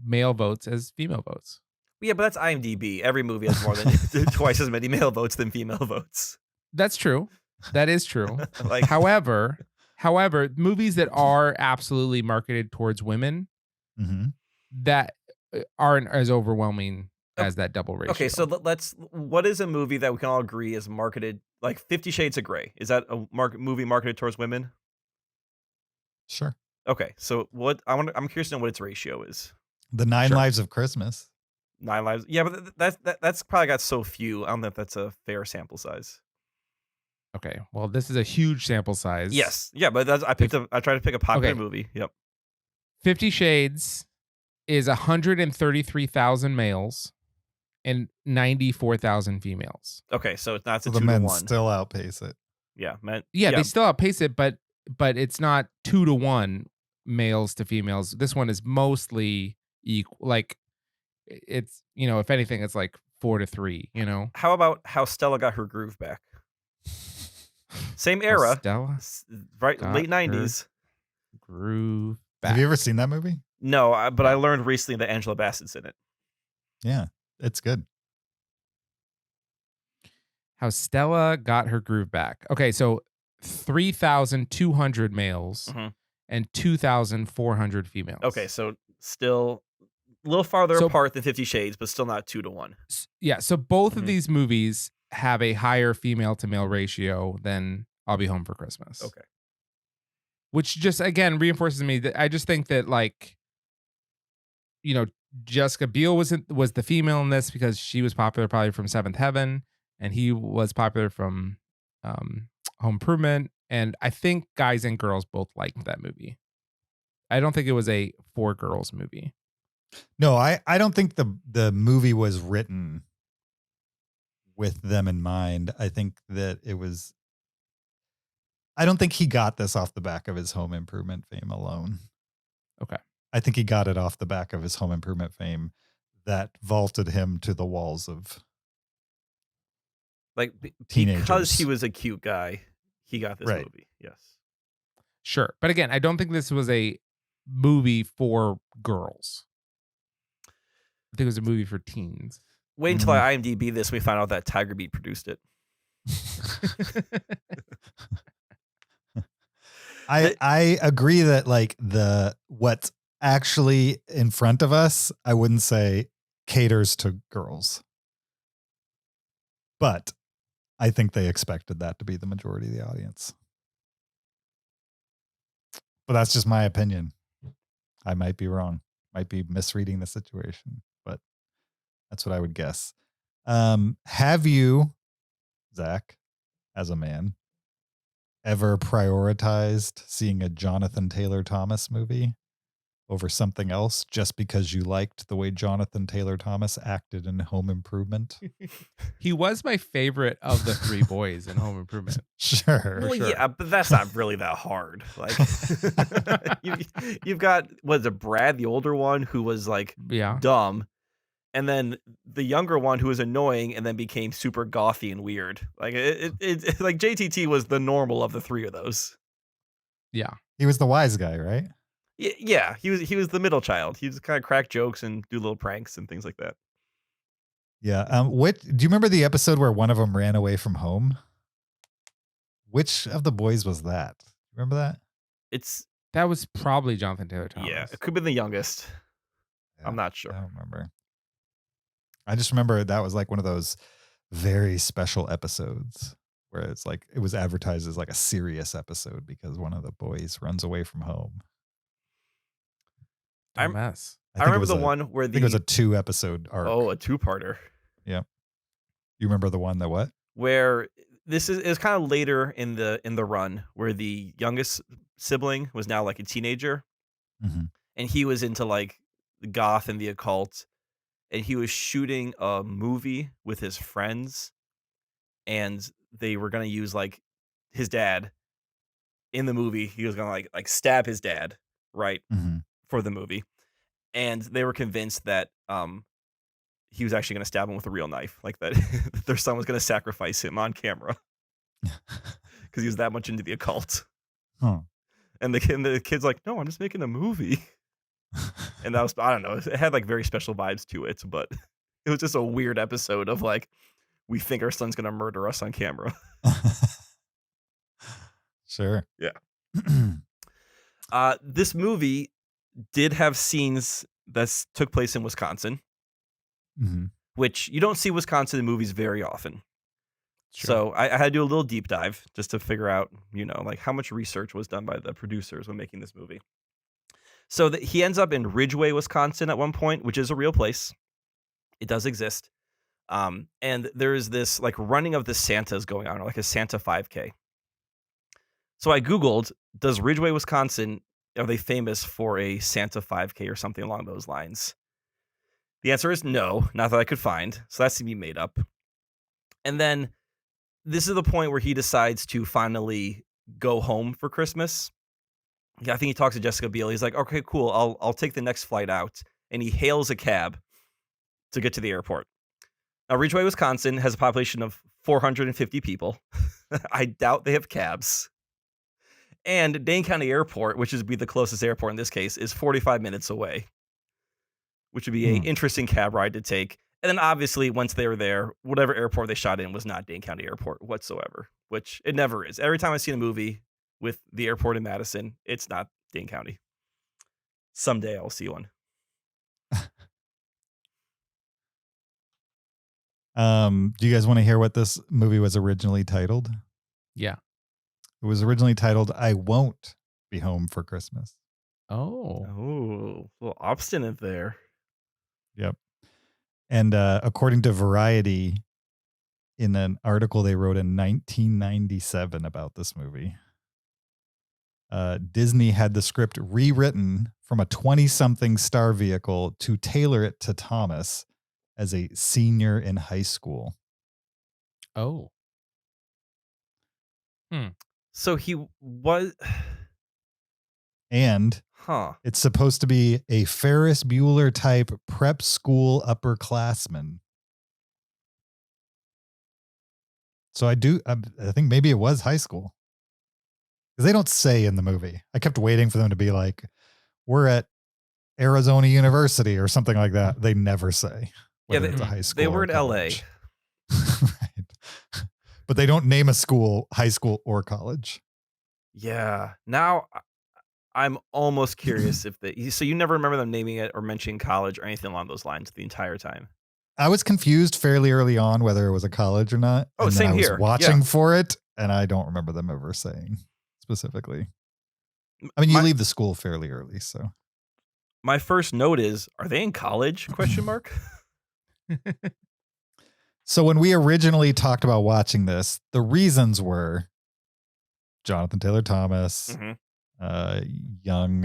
male votes as female votes. Yeah, but that's IMDb. Every movie has more than twice as many male votes than female votes. That's true. That is true. Like, However, movies that are absolutely marketed towards women that aren't as overwhelming as that double ratio. okay, so what is a movie that we can all agree is marketed, like 50 Shades of Grey? Is that a movie marketed towards women? Sure. Okay, so I'm curious to know what its ratio is. The 9 Lives of Christmas. 9 Lives. Yeah, but that's probably got so few. I don't know if that's a fair sample size. Okay, well, this is a huge sample size. Yes. Yeah, but I tried to pick a popular movie. Yep. 50 Shades is 133,000 males and 94,000 females. Okay, so it's not So the the 2 to men 1. still outpace it. Yeah, men. Yeah, they still outpace it, but it's not 2 to 1 males to females. This one is mostly equal. Like, it's, if anything, it's like 4 to 3, How about How Stella Got Her Groove Back? Same era. Stella right, got late 90s. Groove back. Have you ever seen that movie? No, but I learned recently that Angela Bassett's in it. Yeah, it's good. How Stella Got Her Groove Back. Okay, so 3,200 males and 2,400 females. Okay, so still a little farther apart than 50 Shades, but still not 2 to 1. Yeah, so both of these movies have a higher female to male ratio than I'll Be Home for Christmas. Okay. Which just, again, reinforces me that I just think that, like, Jessica Biel was the female in this because she was popular probably from Seventh Heaven, and he was popular from Home Improvement. And I think guys and girls both liked that movie. I don't think it was a for girls movie. No, I don't think the movie was written with them in mind. I think that it was. I don't think he got this off the back of his Home Improvement fame alone. Okay. I think he got it off the back of his Home Improvement fame that vaulted him to the walls of teenagers. Because he was a cute guy, he got this movie. Yes. Sure. But again, I don't think this was a movie for girls. I think it was a movie for teens. Wait until I IMDb this and we find out that Tiger Beat produced it. I agree that like what's actually in front of us, I wouldn't say caters to girls. But I think they expected that to be the majority of the audience. But that's just my opinion. I might be wrong. Might be misreading the situation, but that's what I would guess. Have you, Zach, as a man, ever prioritized seeing a Jonathan Taylor Thomas movie over something else just because you liked the way Jonathan Taylor Thomas acted in Home Improvement? He was my favorite of the 3 boys in Home Improvement. Sure. Well, yeah, but that's not really that hard. Like, you've got, what is it, Brad, the older one, who was like dumb, and then the younger one who was annoying and then became super gothy and weird. Like it like JTT was the normal of the 3 of those. Yeah, he was the wise guy, right? Yeah, he was the middle child. He was kind of crack jokes and do little pranks and things like that. Yeah. Do you remember the episode where one of them ran away from home? Which of the boys was that? Remember that? That was probably Jonathan Taylor Thomas. Yeah, it could have been the youngest. Yeah, I'm not sure. I don't remember. I just remember that was like one of those very special episodes where it's like it was advertised as like a serious episode because one of the boys runs away from home. I remember the one where I think it was a 2-episode arc. Oh, a 2-parter. Yeah. You remember the one that what? Where this is kind of later in the run where the youngest sibling was now like a teenager, Mhm. and he was into like the goth and the occult, and he was shooting a movie with his friends, and they were gonna use like his dad in the movie. He was gonna like stab his dad, right, Mhm. for the movie, and they were convinced that he was actually gonna stab him with a real knife, like that their son was gonna sacrifice him on camera because he was that much into the occult. Huh. And the kid's like, no, I'm just making a movie. And that was, I don't know, it had like very special vibes to it, but it was just a weird episode of like, we think our son's gonna murder us on camera. Sure. Yeah. This movie did have scenes that took place in Wisconsin, Mhm. which you don't see Wisconsin in movies very often. Sure. So I had to do a little deep dive just to figure out, like how much research was done by the producers when making this movie. So that he ends up in Ridgeway, Wisconsin at one point, which is a real place. It does exist. And there's this like running of the Santas going on, like a Santa 5K. So I Googled, does Ridgeway, Wisconsin, are they famous for a Santa 5K or something along those lines? The answer is no, not that I could find. So that's to be made up. And then this is the point where he decides to finally go home for Christmas. Yeah, I think he talks to Jessica Biel. He's like, okay, cool. I'll take the next flight out. And he hails a cab to get to the airport. Now, Ridgeway, Wisconsin has a population of 450 people. I doubt they have cabs. And Dane County Airport, which would be the closest airport in this case, is 45 minutes away, which would be an interesting cab ride to take. And then obviously, once they were there, whatever airport they shot in was not Dane County Airport whatsoever, which it never is. Every time I've seen a movie with the airport in Madison, it's not Dane County. Someday I'll see one. Do you guys want to hear what this movie was originally titled? Yeah. It was originally titled I Won't Be Home for Christmas. Oh. Oh, a little obstinate there. Yep. And according to Variety, in an article they wrote in 1997 about this movie, Disney had the script rewritten from a 20-something star vehicle to tailor it to Thomas as a senior in high school. Oh. So he was... And Huh. it's supposed to be a Ferris Bueller type prep school upperclassman. So I think maybe it was high school. Because they don't say in the movie. I kept waiting for them to be like, we're at Arizona University or something like that. They never say. Yeah, It's a high school. they were or in college. LA. Right. But they don't name a school, high school or college. Yeah. Now I'm almost curious if so you never remember them naming it or mentioning college or anything along those lines the entire time. I was confused fairly early on whether it was a college or not. Oh, and then same I was here. watching Yeah. for it, and I don't remember them ever saying specifically. I mean, you leave the school fairly early, so. My first note is, are they in college? Question mark. So when we originally talked about watching this, the reasons were Jonathan Taylor Thomas, young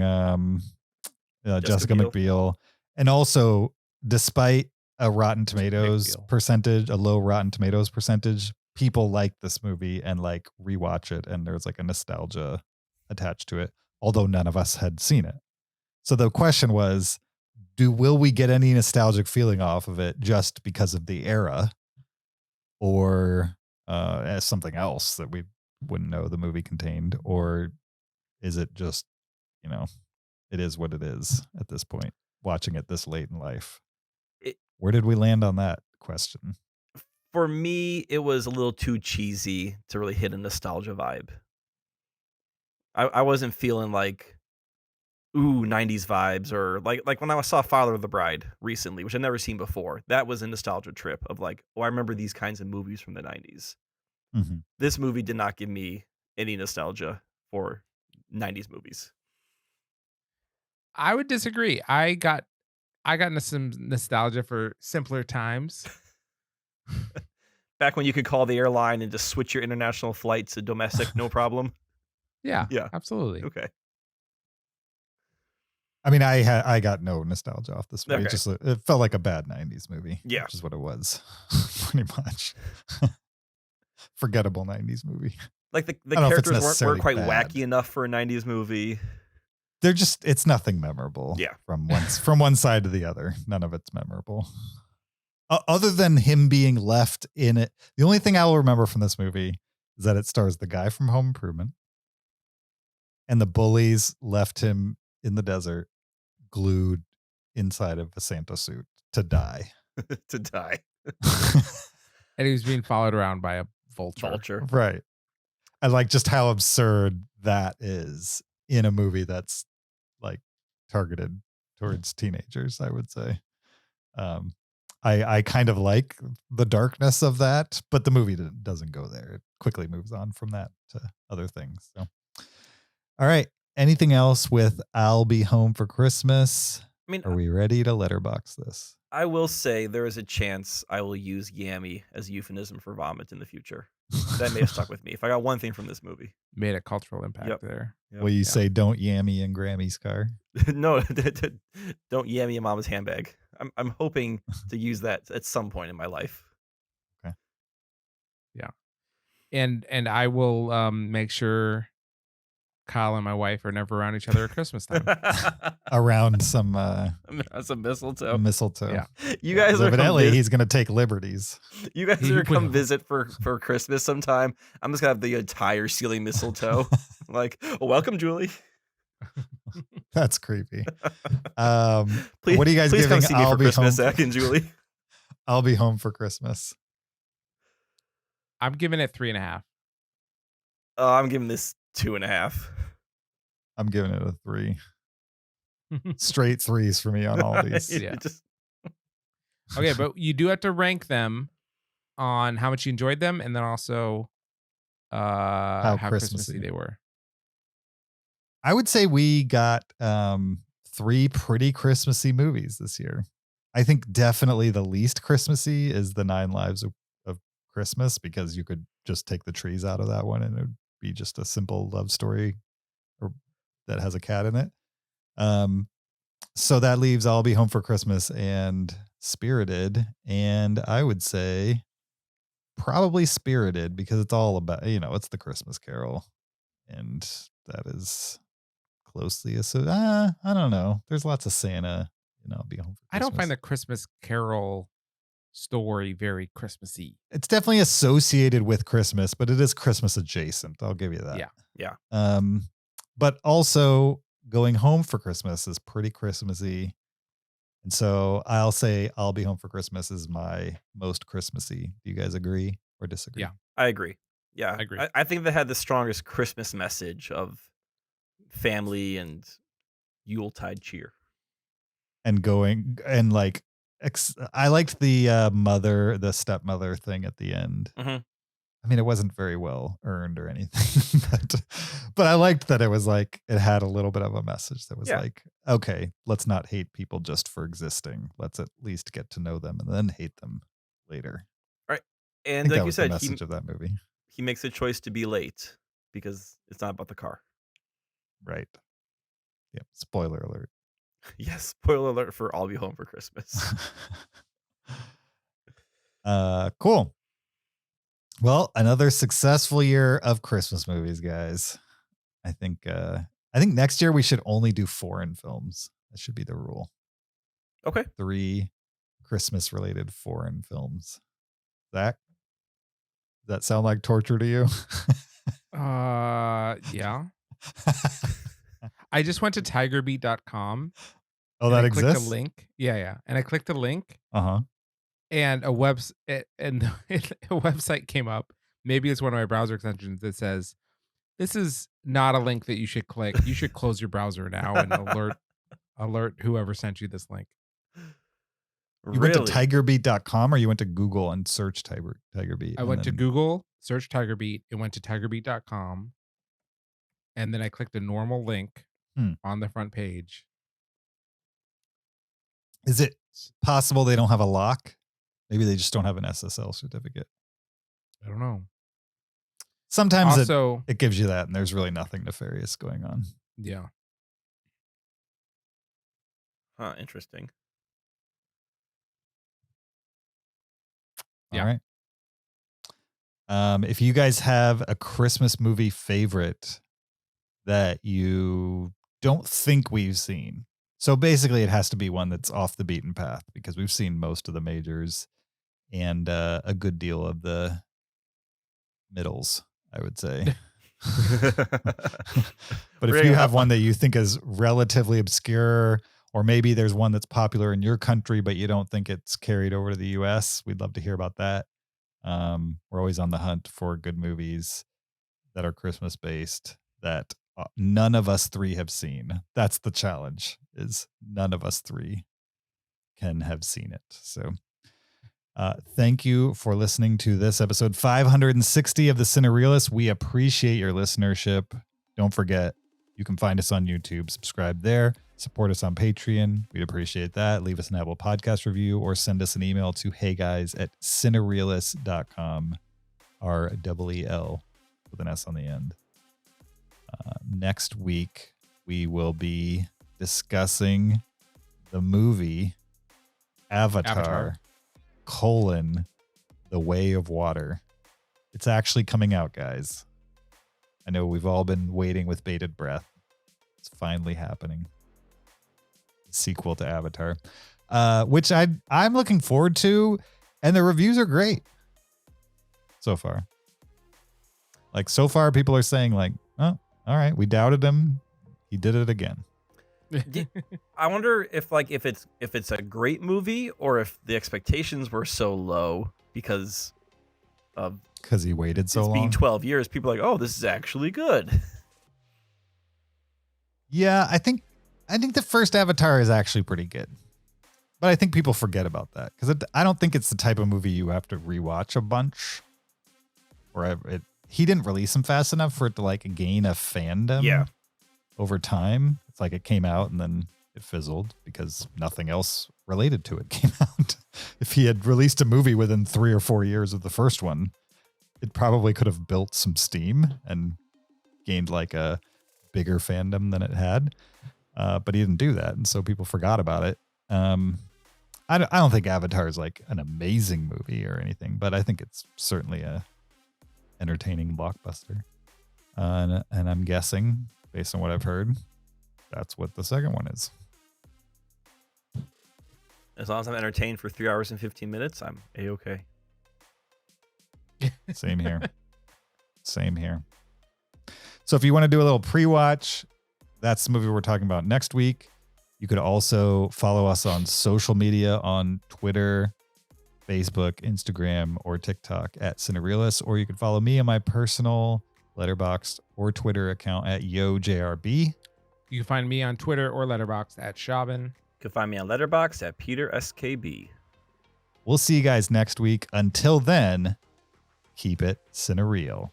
Jessica McBeal, and also despite a Rotten Tomatoes percentage, a low Rotten Tomatoes percentage, people like this movie and like rewatch it, and there's like a nostalgia attached to it, although none of us had seen it. So the question was, will we get any nostalgic feeling off of it just because of the era, or as something else that we wouldn't know the movie contained, or is it just, it is what it is at this point, watching it this late in life? Where did we land on that question? For me, it was a little too cheesy to really hit a nostalgia vibe. I wasn't feeling like, ooh, 90s vibes, or like when I saw Father of the Bride recently, which I'd never seen before. That was a nostalgia trip of like, oh, I remember these kinds of movies from the 90s. Mm-hmm. This movie did not give me any nostalgia for 90s movies. I would disagree. I got some nostalgia for simpler times. Back when you could call the airline and just switch your international flights to domestic, no problem. Yeah, Yeah, absolutely. Okay. I mean, I got no nostalgia off this movie. Okay. It felt like a bad 90s movie. Yeah. Which is what it was. Pretty much. Forgettable 90s movie. Like the I don't know if it's characters weren't necessarily quite bad. wacky enough for a 90s movie. They're just, it's nothing memorable. Yeah. From one side to the other. None of it's memorable. Other than him being left in it. The only thing I'll remember from this movie is that it stars the guy from Home Improvement. And the bullies left him in the desert, glued inside of a Santa suit to die. To die. And he was being followed around by a vulture. Right. I like just how absurd that is in a movie that's like targeted towards teenagers, I would say. I kind of like the darkness of that, but the movie doesn't go there. It quickly moves on from that to other things. So, all right. Anything else with I'll Be Home for Christmas? I mean, are we ready to letterbox this? I will say there is a chance I will use yammy as a euphemism for vomit in the future. That may have stuck with me. If I got one thing from this movie. Made a cultural impact there. Will you say don't yammy in Grammy's car? No, don't yammy in Mama's handbag. I'm hoping to use that at some point in my life. Okay. Yeah. And I will make sure Kyle and my wife are never around each other at Christmas time. Around some mistletoe. Mistletoe. Yeah. You guys are evidently he's gonna take liberties. You guys are come visit for Christmas sometime. I'm just gonna have the entire ceiling mistletoe. Like, welcome, Julie. That's creepy. Please, what are you guys please giving? Come see me for Christmas, Zach and Julie. I'll Be Home for Christmas. I'm giving it 3.5. I'm giving this 2.5. I'm giving it a 3. Straight 3s for me on all these. Yeah. Okay, but you do have to rank them on how much you enjoyed them, and then also how Christmassy they were. I would say we got 3 pretty Christmassy movies this year. I think definitely the least Christmassy is The 9 Lives of Christmas, because you could just take the trees out of that one and it would be just a simple love story that has a cat in it. So that leaves I'll Be Home for Christmas and Spirited. And I would say probably Spirited, because it's all about, it's the Christmas Carol. And that is closely associated. I don't know. There's lots of Santa, I'll Be Home for Christmas. I don't find the Christmas Carol story very Christmassy. It's definitely associated with Christmas, but it is Christmas adjacent. I'll give you that. Yeah. But also Going Home for Christmas is pretty Christmassy. And so I'll say I'll Be Home for Christmas is my most Christmassy. Do you guys agree or disagree? Yeah. I agree. Yeah. I agree. I think they had the strongest Christmas message of family and Yuletide cheer. And going and like I liked the stepmother thing at the end. Mm-hmm. I mean, it wasn't very well earned or anything, but I liked that it was like, it had a little bit of a message that was like, okay, let's not hate people just for existing. Let's at least get to know them and then hate them later. All right. And like you said, the message of that movie. He makes a choice to be late because it's not about the car. Right. Yep. Spoiler alert. Yes. Spoiler alert for I'll Be Home for Christmas. Cool. Well, another successful year of Christmas movies, guys. I think next year we should only do foreign films. That should be the rule. Okay. 3 Christmas related foreign films. Zach, does that sound like torture to you? Yeah. I just went to tigerbeat.com. Oh, that I exists? clicked a link. Yeah. And I clicked a link. Uh-huh. And a website came up. Maybe it's one of my browser extensions that says, "This is not a link that you should click. You should close your browser now and alert whoever sent you this link." You went to tigerbeat.com or you went to Google and searched Tigerbeat? I went to Google, searched Tigerbeat, and went to tigerbeat.com. And then I clicked a normal link on the front page. Is it possible they don't have a lock? Maybe they just don't have an SSL certificate. I don't know. Sometimes also, it gives you that, and there's really nothing nefarious going on. Yeah. Huh, interesting. All right. If you guys have a Christmas movie favorite that you don't think we've seen, so basically it has to be one that's off the beaten path because we've seen most of the majors and a good deal of the middles, I would say. But if you have one that you think is relatively obscure, or maybe there's one that's popular in your country, but you don't think it's carried over to the US, we'd love to hear about that. We're always on the hunt for good movies that are Christmas based that none of us three have seen. That's the challenge, is none of us three can have seen it. So thank you for listening to this episode 560 of the Cinereelists. We appreciate your listenership. Don't forget, you can find us on YouTube. Subscribe there. Support us on Patreon. We'd appreciate that. Leave us an Apple Podcast review or send us an email to heyguys@cinereelists.com. REEL with an S on the end. Next week, we will be discussing the movie Avatar. The Way of Water. It's actually coming out, guys. I know we've all been waiting with bated breath. It's finally happening. Sequel to Avatar, which I'm looking forward to, and the reviews are great so far. Like, so far, people are saying like, "Oh, all right, we doubted him. He did it again." I wonder if it's a great movie or if the expectations were so low because he waited so long. Being 12 years, people are like, "Oh, this is actually good." Yeah, I think the first Avatar is actually pretty good, but I think people forget about that because I don't think it's the type of movie you have to rewatch a bunch. Or he didn't release them fast enough for it to like gain a fandom. Over time. It's like it came out and then it fizzled because nothing else related to it came out. If he had released a movie within 3 or 4 years of the first one, it probably could have built some steam and gained like a bigger fandom than it had. But he didn't do that, and so people forgot about it. I don't think Avatar is like an amazing movie or anything, but I think it's certainly a entertaining blockbuster. And I'm guessing, based on what I've heard, that's what the second one is. As long as I'm entertained for 3 hours and 15 minutes, I'm A-okay. Same here. Same here. So if you want to do a little pre-watch, that's the movie we're talking about next week. You could also follow us on social media on Twitter, Facebook, Instagram, or TikTok at Cinereelists, or you could follow me on my personal Letterboxd or Twitter account at YoJRB. You can find me on Twitter or Letterboxd at Shaubin. You can find me on Letterboxd at PeterSKB. We'll see you guys next week. Until then, keep it Cinereel.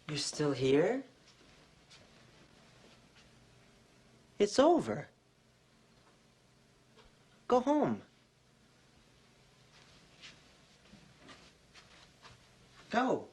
You're still here? It's over. Go home. Go.